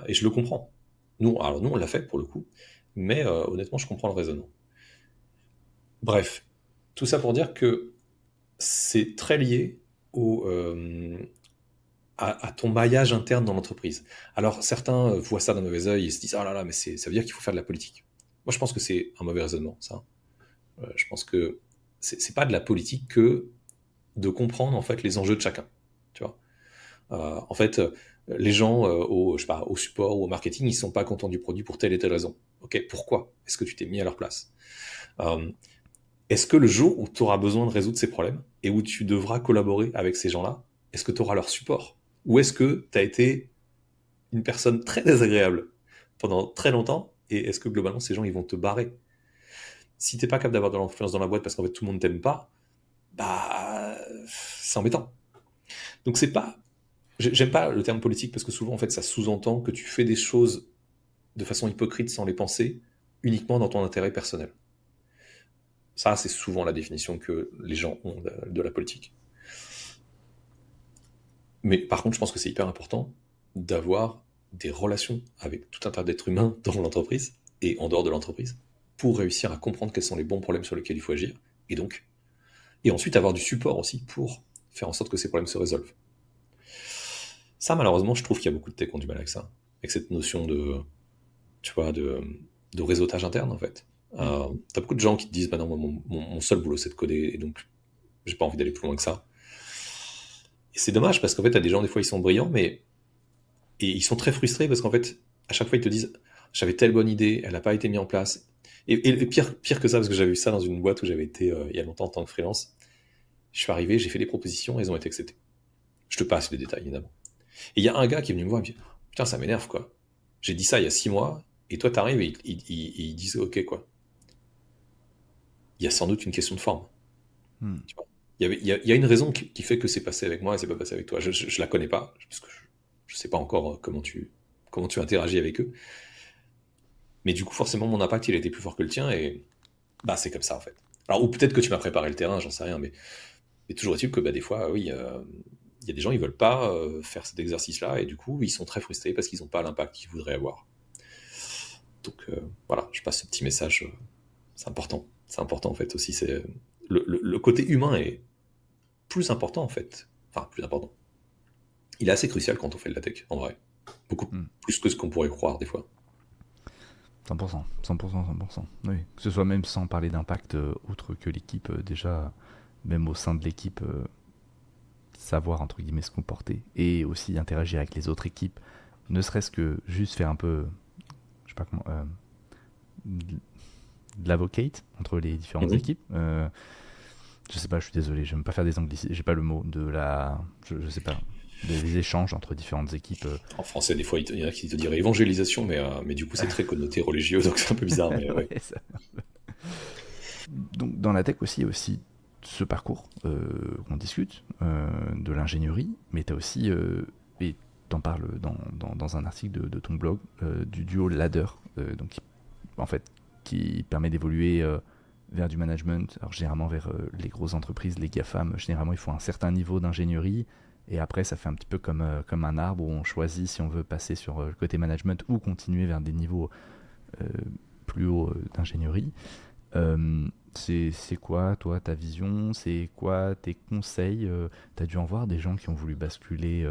Et je le comprends. Alors nous, on l'a fait pour le coup, mais honnêtement, je comprends le raisonnement. Bref, tout ça pour dire que c'est très lié à ton maillage interne dans l'entreprise. Alors certains voient ça d'un mauvais œil et se disent, ah là là, mais ça veut dire qu'il faut faire de la politique. Moi, je pense que c'est un mauvais raisonnement, ça. Je pense que c'est pas de la politique que de comprendre en fait les enjeux de chacun. Tu vois. En fait, les gens je sais pas, au support ou au marketing, ils sont pas contents du produit pour telle et telle raison. Ok, pourquoi? Est-ce que tu t'es mis à leur place? Est-ce que le jour où tu auras besoin de résoudre ces problèmes et où tu devras collaborer avec ces gens-là, est-ce que tu auras leur support? Ou est-ce que tu as été une personne très désagréable pendant très longtemps et est-ce que globalement ces gens ils vont te barrer? Si t'es pas capable d'avoir de l'influence dans la boîte parce qu'en fait tout le monde t'aime pas, bah c'est embêtant. Donc c'est pas, j'aime pas le terme politique parce que souvent en fait ça sous-entend que tu fais des choses de façon hypocrite sans les penser uniquement dans ton intérêt personnel. Ça c'est souvent la définition que les gens ont de la politique. Mais par contre je pense que c'est hyper important d'avoir des relations avec tout un tas d'êtres humains dans l'entreprise et en dehors de l'entreprise pour réussir à comprendre quels sont les bons problèmes sur lesquels il faut agir et ensuite avoir du support aussi pour faire en sorte que ces problèmes se résolvent. Ça, malheureusement, je trouve qu'il y a beaucoup de tech qui ont du mal avec ça, avec cette notion tu vois, de réseautage interne, en fait. T'as beaucoup de gens qui te disent, bah non, moi, mon seul boulot, c'est de coder, et donc, j'ai pas envie d'aller plus loin que ça. Et c'est dommage, parce qu'en fait, t'as des gens, des fois, ils sont brillants, et ils sont très frustrés, parce qu'en fait, à chaque fois, ils te disent, j'avais telle bonne idée, elle n'a pas été mise en place. Et pire que ça, parce que j'avais vu ça dans une boîte où j'avais été il y a longtemps en tant que freelance, je suis arrivé, j'ai fait des propositions, et elles ont été acceptées. Je te passe les détails, évidemment. Et il y a un gars qui est venu me voir et me dit, putain, ça m'énerve, quoi. J'ai dit ça il y a 6 mois, et toi, t'arrives et ils disent, ok, quoi. Il y a sans doute une question de forme. Tu vois. Il y a une raison qui fait que c'est passé avec moi et c'est pas passé avec toi. Je la connais pas, parce que je sais pas encore comment tu interagis avec eux. Mais du coup, forcément, mon impact, il a été plus fort que le tien, et bah, c'est comme ça, en fait. Alors, ou peut-être que tu m'as préparé le terrain, j'en sais rien, mais toujours est-il que bah, des fois, oui, il y a des gens, ils veulent pas faire cet exercice-là, et du coup, ils sont très frustrés parce qu'ils n'ont pas l'impact qu'ils voudraient avoir. Donc voilà, je passe ce petit message, c'est important. C'est important, en fait, aussi. Le côté humain est plus important en fait. Enfin, plus important. Il est assez crucial quand on fait de la tech, en vrai. Beaucoup plus que ce qu'on pourrait croire des fois. 100%, 100%, 100%. Oui. Que ce soit même sans parler d'impact autre que l'équipe, déjà, même au sein de l'équipe, savoir entre guillemets se comporter et aussi interagir avec les autres équipes, ne serait-ce que juste faire un peu, je sais pas comment, de l'avocate entre les différentes équipes. Je sais pas, je suis désolé, je n'aime pas faire des anglicismes, j'ai pas le mot, je sais pas, des échanges entre différentes équipes. En français, des fois, il y en a qui te diraient évangélisation, mais du coup, c'est très connoté religieux, donc c'est un peu bizarre. Mais, ouais. Ouais, ça. Donc dans la tech aussi, il y a aussi ce parcours qu'on discute, de l'ingénierie, mais tu as aussi, et tu en parles dans un article de ton blog, du duo ladder, donc en fait, qui permet d'évoluer vers du management. Alors généralement vers les grosses entreprises, les GAFAM, généralement il faut un certain niveau d'ingénierie, et après ça fait un petit peu comme un arbre où on choisit si on veut passer sur le côté management ou continuer vers des niveaux euh, plus hauts d'ingénierie. C'est quoi, toi, ta vision? C'est quoi tes conseils? Tu as dû en voir des gens qui ont voulu basculer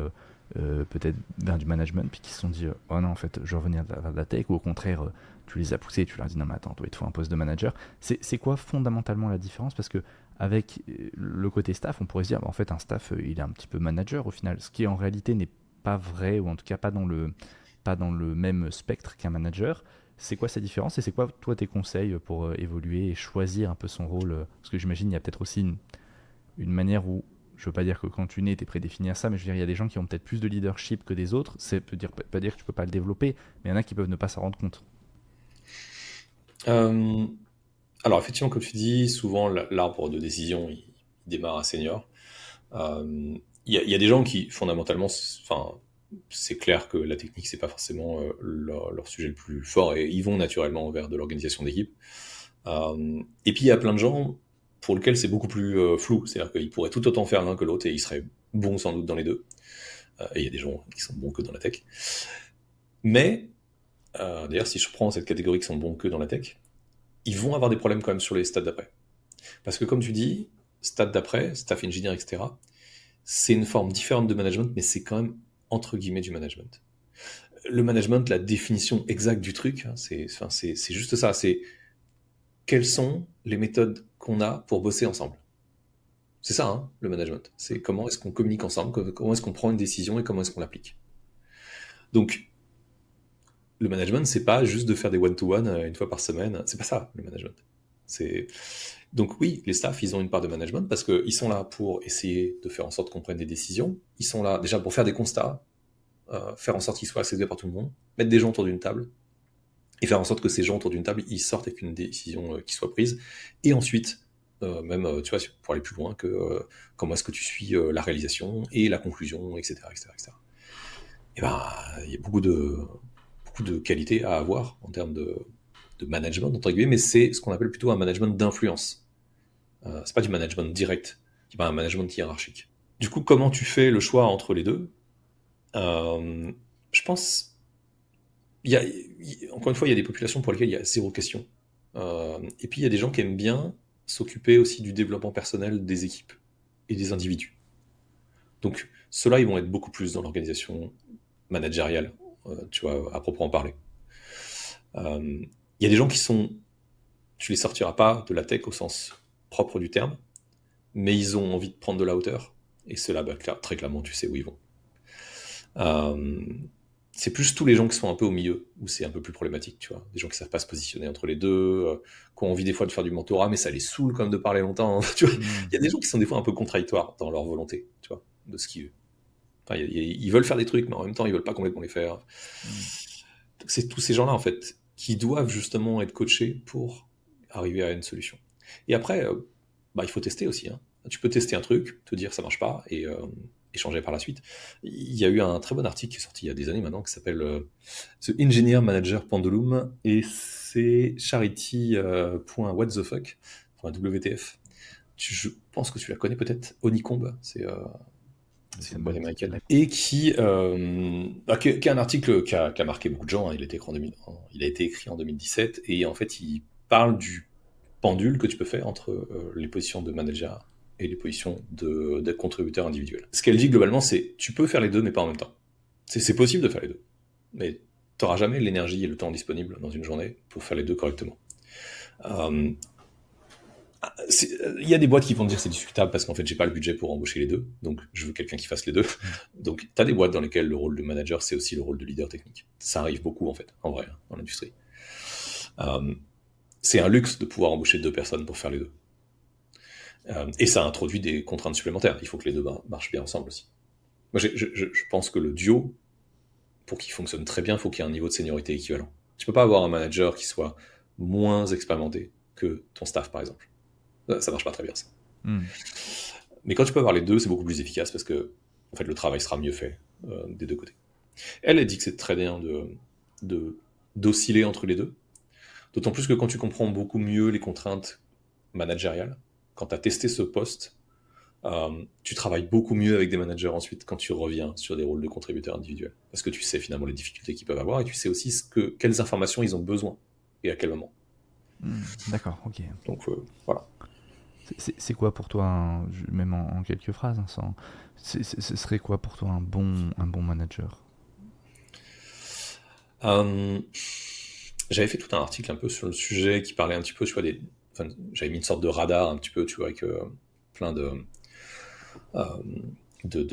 peut-être vers du management, puis qui se sont dit oh non, en fait, je veux revenir vers la tech, ou au contraire, tu les as poussés, tu leur as dit non, mais attends, toi, il te faut un poste de manager. C'est quoi fondamentalement la différence? Parce que avec le côté staff, on pourrait se dire, bah, en fait, un staff, il est un petit peu manager au final, ce qui en réalité n'est pas vrai, ou en tout cas pas dans le même spectre qu'un manager. C'est quoi sa différence et c'est quoi, toi, tes conseils pour évoluer et choisir un peu son rôle Parce que j'imagine il y a peut-être aussi une manière où, je veux pas dire que quand tu nais, tu es prédéfini à ça, mais je veux dire, il y a des gens qui ont peut-être plus de leadership que des autres. Ça peut pas dire que tu peux pas le développer, mais il y en a qui peuvent ne pas s'en rendre compte. Euh, alors, effectivement, comme tu dis, souvent, l'arbre de décision, il démarre à senior. Il y a des gens qui, fondamentalement, enfin, c'est clair que la technique, c'est pas forcément leur sujet le plus fort, et ils vont naturellement vers de l'organisation d'équipe. Et puis, il y a plein de gens pour lesquels c'est beaucoup plus flou. C'est-à-dire qu'ils pourraient tout autant faire l'un que l'autre, et ils seraient bons sans doute dans les deux. Et il y a des gens qui sont bons que dans la tech. Mais, d'ailleurs, si je prends cette catégorie qui sont bons que dans la tech, ils vont avoir des problèmes quand même sur les stades d'après. Parce que comme tu dis, stade d'après, staff engineer, etc., c'est une forme différente de management, mais c'est quand même entre guillemets du management. Le management, la définition exacte du truc, hein, c'est juste ça. C'est quelles sont les méthodes qu'on a pour bosser ensemble. C'est ça, hein, le management. C'est comment est-ce qu'on communique ensemble, comment est-ce qu'on prend une décision et comment est-ce qu'on l'applique. Donc, le management, c'est pas juste de faire des one-to-one une fois par semaine. C'est pas ça, le management. C'est... Donc oui, les staffs, ils ont une part de management parce qu'ils sont là pour essayer de faire en sorte qu'on prenne des décisions. Ils sont là déjà pour faire des constats, faire en sorte qu'ils soient accessibles par tout le monde, mettre des gens autour d'une table et faire en sorte que ces gens autour d'une table, ils sortent avec une décision qui soit prise. Et ensuite, même, tu vois, pour aller plus loin, que comment est-ce que tu suis la réalisation et la conclusion, etc., etc., etc. Et ben, il y a beaucoup de qualités à avoir en termes de management, entre guillemets, mais c'est ce qu'on appelle plutôt un management d'influence. C'est pas du management direct, c'est pas un management hiérarchique. Du coup, comment tu fais le choix entre les deux? Je pense, encore une fois, il y a des populations pour lesquelles il y a zéro question. Et puis, il y a des gens qui aiment bien s'occuper aussi du développement personnel des équipes et des individus. Donc, ceux-là, ils vont être beaucoup plus dans l'organisation managériale, tu vois, à proprement parler. Il y a des gens qui sont, tu les sortiras pas de la tech au sens propre du terme, mais ils ont envie de prendre de la hauteur, et ceux-là, bah, très clairement, tu sais où ils vont. C'est plus tous les gens qui sont un peu au milieu, où c'est un peu plus problématique, tu vois. Des gens qui savent pas se positionner entre les deux, qui ont envie des fois de faire du mentorat, mais ça les saoule quand même de parler longtemps, hein, tu vois. Il y a des gens qui sont des fois un peu contradictoires dans leur volonté, tu vois, de ce qu'ils... Enfin, ils veulent faire des trucs, mais en même temps, ils veulent pas complètement les faire. Donc, c'est tous ces gens-là, en fait, qui doivent justement être coachés pour arriver à une solution. Et après, bah, il faut tester aussi, hein. Tu peux tester un truc, te dire ça marche pas, et changer par la suite. Il y a eu un très bon article qui est sorti il y a des années maintenant, qui s'appelle The Engineer Manager Pendulum, et c'est charity.whatthefuck.wtf. Je pense que tu la connais peut-être, Honeycomb, c'est une boîte américaine, et qui est un article qui a marqué beaucoup de gens, hein. Il a été écrit en 2017, et en fait il parle du pendule que tu peux faire entre les positions de manager et les positions de contributeurs individuels. Ce qu'elle dit globalement, c'est tu peux faire les deux, mais pas en même temps. C'est possible de faire les deux, mais tu n'auras jamais l'énergie et le temps disponible dans une journée pour faire les deux correctement. Il y a des boîtes qui vont te dire que c'est discutable parce qu'en fait j'ai pas le budget pour embaucher les deux, donc je veux quelqu'un qui fasse les deux. Donc tu as des boîtes dans lesquelles le rôle de manager c'est aussi le rôle de leader technique. Ça arrive beaucoup en fait, en vrai, dans l'industrie. C'est un luxe de pouvoir embaucher 2 personnes pour faire les deux. Et ça introduit des contraintes supplémentaires. Il faut que les deux marchent bien ensemble aussi. Moi je pense que le duo, pour qu'il fonctionne très bien, il faut qu'il y ait un niveau de seniorité équivalent. Tu peux pas avoir un manager qui soit moins expérimenté que ton staff par exemple. Ça marche pas très bien ça. Mais quand tu peux avoir les deux, c'est beaucoup plus efficace parce que en fait, le travail sera mieux fait des deux côtés. Elle dit que c'est très bien d'osciller entre les deux. D'autant plus que quand tu comprends beaucoup mieux les contraintes managériales, quand tu as testé ce poste, tu travailles beaucoup mieux avec des managers ensuite quand tu reviens sur des rôles de contributeurs individuels. Parce que tu sais finalement les difficultés qu'ils peuvent avoir et tu sais aussi quelles informations ils ont besoin et à quel moment. D'accord, ok. Donc voilà. C'est quoi pour toi, même en quelques phrases, hein, ce serait quoi pour toi un bon manager? J'avais fait tout un article un peu sur le sujet qui parlait un petit peu, tu vois, j'avais mis une sorte de radar un petit peu, tu vois, avec plein de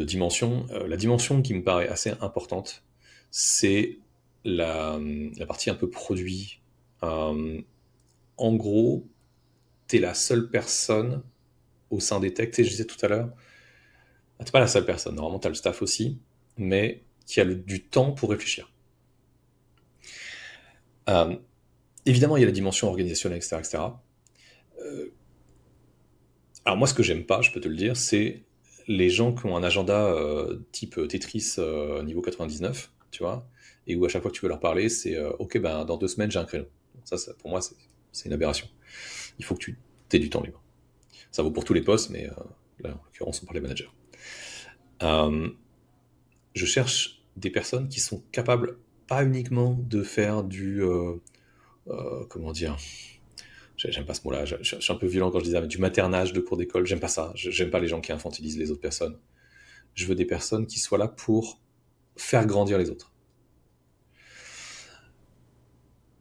dimensions. La dimension qui me paraît assez importante, c'est la partie un peu produit. En gros, t'es la seule personne au sein des techs, tu sais, je disais tout à l'heure, t'es pas la seule personne, normalement t'as le staff aussi, mais qui a du temps pour réfléchir. Évidemment, il y a la dimension organisationnelle, etc. etc. Alors moi, ce que j'aime pas, je peux te le dire, c'est les gens qui ont un agenda type Tetris niveau 99, tu vois, et où à chaque fois que tu veux leur parler, c'est ok, ben dans 2 semaines j'ai un créneau. Ça pour moi, c'est une aberration. Il faut que tu aies du temps libre. Ça vaut pour tous les postes, mais là, en l'occurrence, on parle des managers. Je cherche des personnes qui sont capables, pas uniquement de faire du comment dire, j'aime pas ce mot-là, je suis un peu violent quand je dis ça, mais du maternage de cours d'école, j'aime pas ça, j'aime pas les gens qui infantilisent les autres personnes. Je veux des personnes qui soient là pour faire grandir les autres.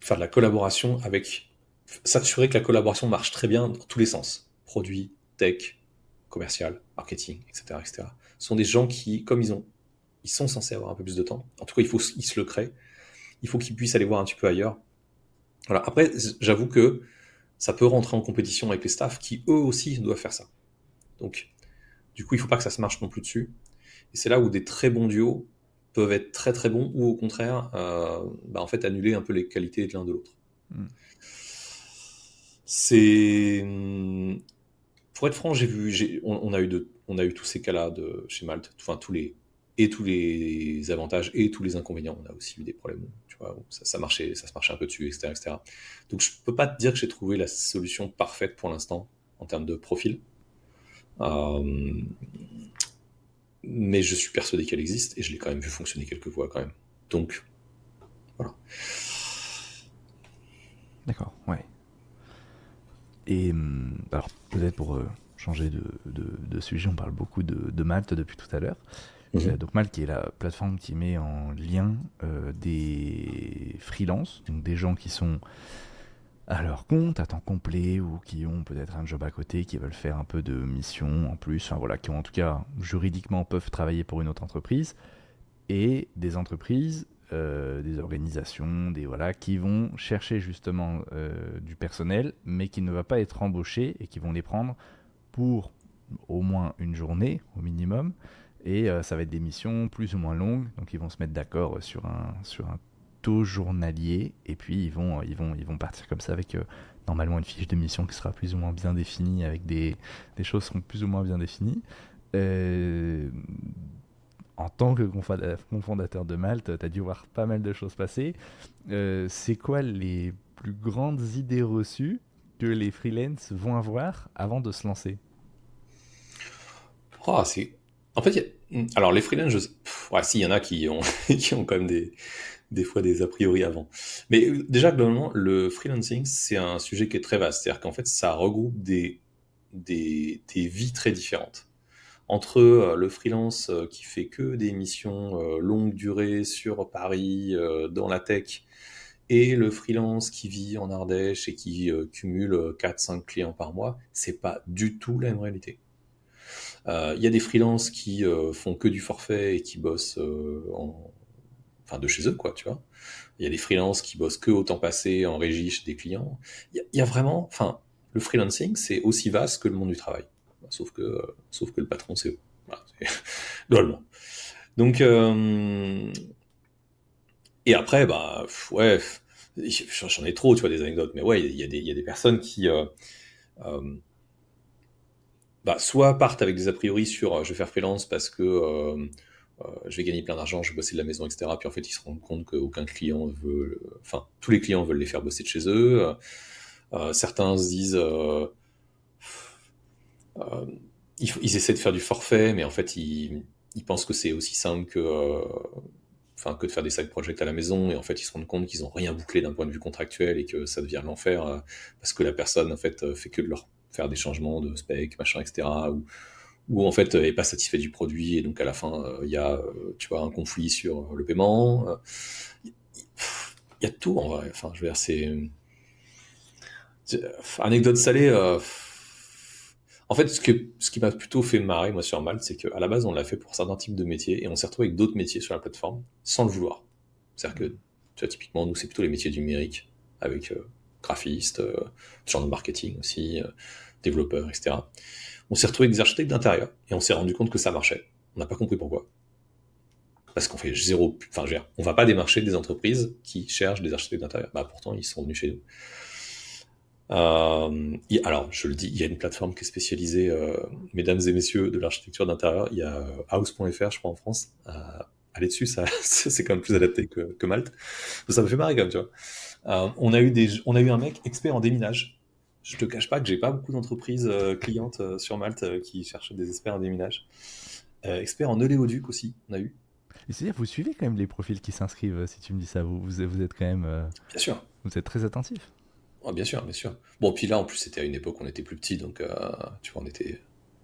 Faire de la collaboration s'assurer que la collaboration marche très bien dans tous les sens. Produit, tech, commercial, marketing, etc., etc. Ce sont des gens qui, comme ils sont censés avoir un peu plus de temps, en tout cas, ils se le créent, il faut qu'ils puissent aller voir un petit peu ailleurs. Voilà. Après, j'avoue que ça peut rentrer en compétition avec les staffs qui, eux aussi, doivent faire ça. Donc, du coup, il ne faut pas que ça se marche non plus dessus. Et c'est là où des très bons duos peuvent être très très bons ou au contraire, en fait, annuler un peu les qualités de l'un de l'autre. C'est... Pour être franc, on a eu tous ces cas-là chez Malte, enfin tous les avantages et tous les inconvénients. On a aussi eu des problèmes, tu vois, où ça se marchait un peu dessus, etc., etc. Donc je peux pas te dire que j'ai trouvé la solution parfaite pour l'instant en termes de profil, mais je suis persuadé qu'elle existe et je l'ai quand même vu fonctionner quelques fois quand même. Donc voilà. D'accord, ouais. Et alors peut-être pour changer de sujet, on parle beaucoup de Malte depuis tout à l'heure. Donc Malte qui est la plateforme qui met en lien des freelances, donc des gens qui sont à leur compte, à temps complet, ou qui ont peut-être un job à côté, qui veulent faire un peu de mission en plus, enfin voilà, qui ont en tout cas juridiquement peuvent travailler pour une autre entreprise, et des entreprises, des organisations, qui vont chercher justement du personnel, mais qui ne va pas être embauché et qui vont les prendre pour au moins une journée au minimum. Et ça va être des missions plus ou moins longues, donc ils vont se mettre d'accord sur un taux journalier, et puis ils vont partir comme ça avec normalement une fiche de mission qui sera plus ou moins bien définie, avec des choses qui seront plus ou moins bien définies. En tant que cofondateur de Malte, tu as dû voir pas mal de choses passer. C'est quoi les plus grandes idées reçues que les freelances vont avoir avant de se lancer? En fait, alors les freelances, si, il y en a qui ont, qui ont quand même des fois des a priori avant. Mais déjà, globalement, le freelancing, c'est un sujet qui est très vaste. C'est-à-dire qu'en fait, ça regroupe des des vies très différentes. Entre le freelance qui fait que des missions longue durée sur Paris, dans la tech, et le freelance qui vit en Ardèche et qui cumule 4-5 clients par mois, c'est pas du tout la même réalité. Il y a des freelances qui font que du forfait et qui bossent enfin, de chez eux, quoi, tu vois. Il y a des freelances qui bossent que au temps passé en régie chez des clients. Il y a vraiment, enfin, le freelancing, c'est aussi vaste que le monde du travail. Sauf que le patron, c'est eux. Voilà, globalement. Donc, et après, bah, ouais, j'en ai trop, tu vois, des anecdotes, mais ouais, il y a des personnes qui, bah, soit partent avec des a priori sur je vais faire freelance parce que je vais gagner plein d'argent, je vais bosser de la maison, etc. Puis en fait, ils se rendent compte qu'aucun client veut, enfin, tous les clients veulent les faire bosser de chez eux. Certains se disent, euh, ils essaient de faire du forfait, mais en fait, ils pensent que c'est aussi simple que, enfin, que de faire des side projects à la maison. Et en fait, ils se rendent compte qu'ils n'ont rien bouclé d'un point de vue contractuel et que ça devient l'enfer parce que la personne, en fait, fait que de leur faire des changements de spec, machin, etc. Ou en fait, est pas satisfait du produit et donc à la fin, il y a, tu vois, un conflit sur le paiement. Il y a tout en vrai. Enfin, je veux dire, anecdote salée. En fait, ce qui m'a plutôt fait marrer, moi, sur Malte, c'est qu'à la base, on l'a fait pour certains types de métiers et on s'est retrouvé avec d'autres métiers sur la plateforme sans le vouloir. C'est-à-dire que, tu vois, typiquement, nous, c'est plutôt les métiers du numérique avec graphiste, genre de marketing aussi, développeur, etc. On s'est retrouvé avec des architectes d'intérieur et on s'est rendu compte que ça marchait. On n'a pas compris pourquoi. Parce qu'on fait zéro. Enfin, je veux dire, on va pas démarcher des entreprises qui cherchent des architectes d'intérieur. Bah, pourtant, ils sont venus chez nous. Alors, je le dis, il y a une plateforme qui est spécialisée, mesdames et messieurs, de l'architecture d'intérieur. Il y a house.fr, je crois, en France. Aller dessus, ça, c'est quand même plus adapté que Malte. Ça me fait marrer quand même, tu vois. On a eu un mec expert en déminage. Je te cache pas que j'ai pas beaucoup d'entreprises clientes sur Malte qui cherchent des experts en déminage. Expert en oléoduc aussi, on a eu. Et c'est-à-dire, vous suivez quand même les profils qui s'inscrivent, si tu me dis ça. Vous êtes quand même. Bien sûr. Vous êtes très attentif. Oh, bien sûr, bien sûr. Bon, puis là, en plus, c'était à une époque où on était plus petit, donc tu vois, moi,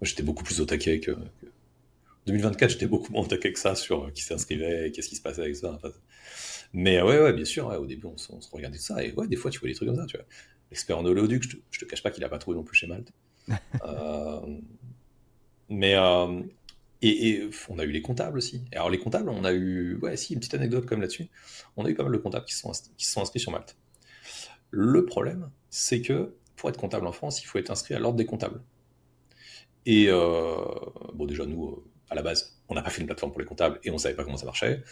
j'étais beaucoup plus au taquet que. 2024, j'étais beaucoup moins au taquet que ça sur qui s'inscrivait, qu'est-ce qui se passait avec ça. Enfin, mais ouais, bien sûr, ouais, au début, on se regardait tout ça, et ouais, des fois, tu vois des trucs comme ça, tu vois. L'expert en oléoduc, je te cache pas qu'il a pas trouvé non plus chez Malte. Euh, mais et on a eu les comptables aussi. Et alors les comptables, on a eu, ouais, si, une petite anecdote comme là-dessus. On a eu pas mal de comptables qui se sont inscrits sur Malte. Le problème, c'est que pour être comptable en France, il faut être inscrit à l'ordre des comptables. Et bon, déjà, nous, à la base, on n'a pas fait une plateforme pour les comptables et on savait pas comment ça marchait.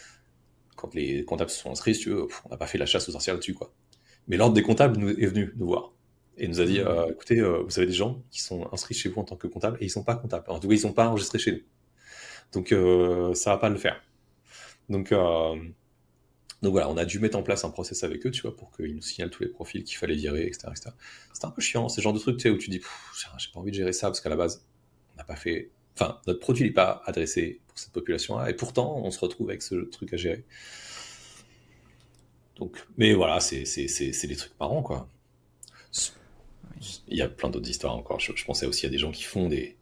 Quand les comptables se sont inscrits, si tu veux, on n'a pas fait la chasse aux sorcières là-dessus, quoi. Mais l'ordre des comptables est venu nous voir et nous a dit écoutez, vous avez des gens qui sont inscrits chez vous en tant que comptables et ils sont pas comptables. En tout cas, ils sont pas enregistrés chez nous. Donc, ça va pas le faire. Donc, voilà, on a dû mettre en place un process avec eux, tu vois, pour qu'ils nous signalent tous les profils qu'il fallait virer, etc., etc. C'était un peu chiant, c'est le genre de truc, tu sais, où tu dis, j'ai pas envie de gérer ça, parce qu'à la base, on n'a pas fait. Enfin, notre produit n'est pas adressé pour cette population-là, et pourtant, on se retrouve avec ce truc à gérer. Donc, mais voilà, c'est des trucs marrants, quoi. Il y a plein d'autres histoires encore. Je pensais aussi à des gens qui font des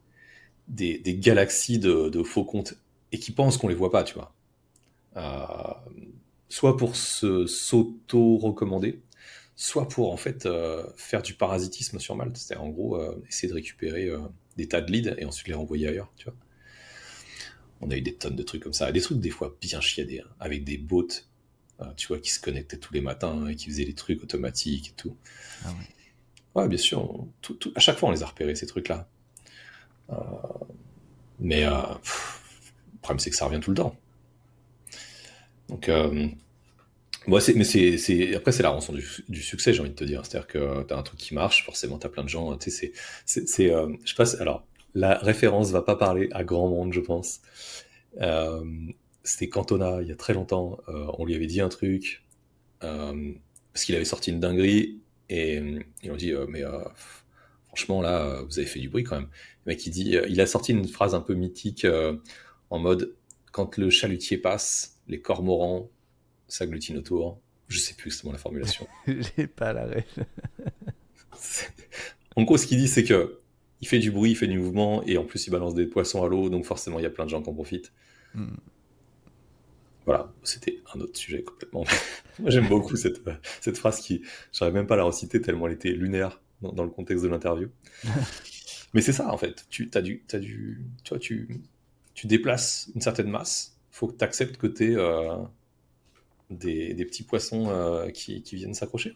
galaxies de faux comptes et qui pensent qu'on les voit pas, tu vois. Soit pour s'auto-recommander, soit pour en fait faire du parasitisme sur Malte. C'est-à-dire en gros essayer de récupérer des tas de leads et ensuite les renvoyer ailleurs, tu vois. On a eu des tonnes de trucs comme ça, des trucs des fois bien chiadés, hein, avec des bots, tu vois, qui se connectaient tous les matins et qui faisaient des trucs automatiques et tout. Ah ouais. Ouais, bien sûr, à chaque fois on les a repérés ces trucs-là. Mais le problème c'est que ça revient tout le temps. Donc après, c'est la rançon du succès, j'ai envie de te dire. C'est-à-dire que t'as un truc qui marche, forcément, t'as plein de gens. Tu sais, je passe. Alors, la référence va pas parler à grand monde, je pense. Euh, C'était Cantona, il y a très longtemps. On lui avait dit un truc parce qu'il avait sorti une dinguerie et ils ont dit, mais franchement, là, vous avez fait du bruit quand même. Le mec, il a sorti une phrase un peu mythique en mode, quand le chalutier passe, les cormorans s'agglutine autour. Je sais plus exactement la formulation. J'ai pas la rêve. En gros, ce qu'il dit, c'est que il fait du bruit, il fait du mouvement, et en plus il balance des poissons à l'eau, donc forcément il y a plein de gens qui en profitent. Hmm. Voilà, c'était un autre sujet complètement. Moi j'aime beaucoup cette phrase qui, j'arrive même pas à la reciter tellement elle était lunaire dans le contexte de l'interview. Mais c'est ça en fait, tu vois, tu déplaces une certaine masse, faut que tu acceptes que tu des petits poissons qui viennent s'accrocher.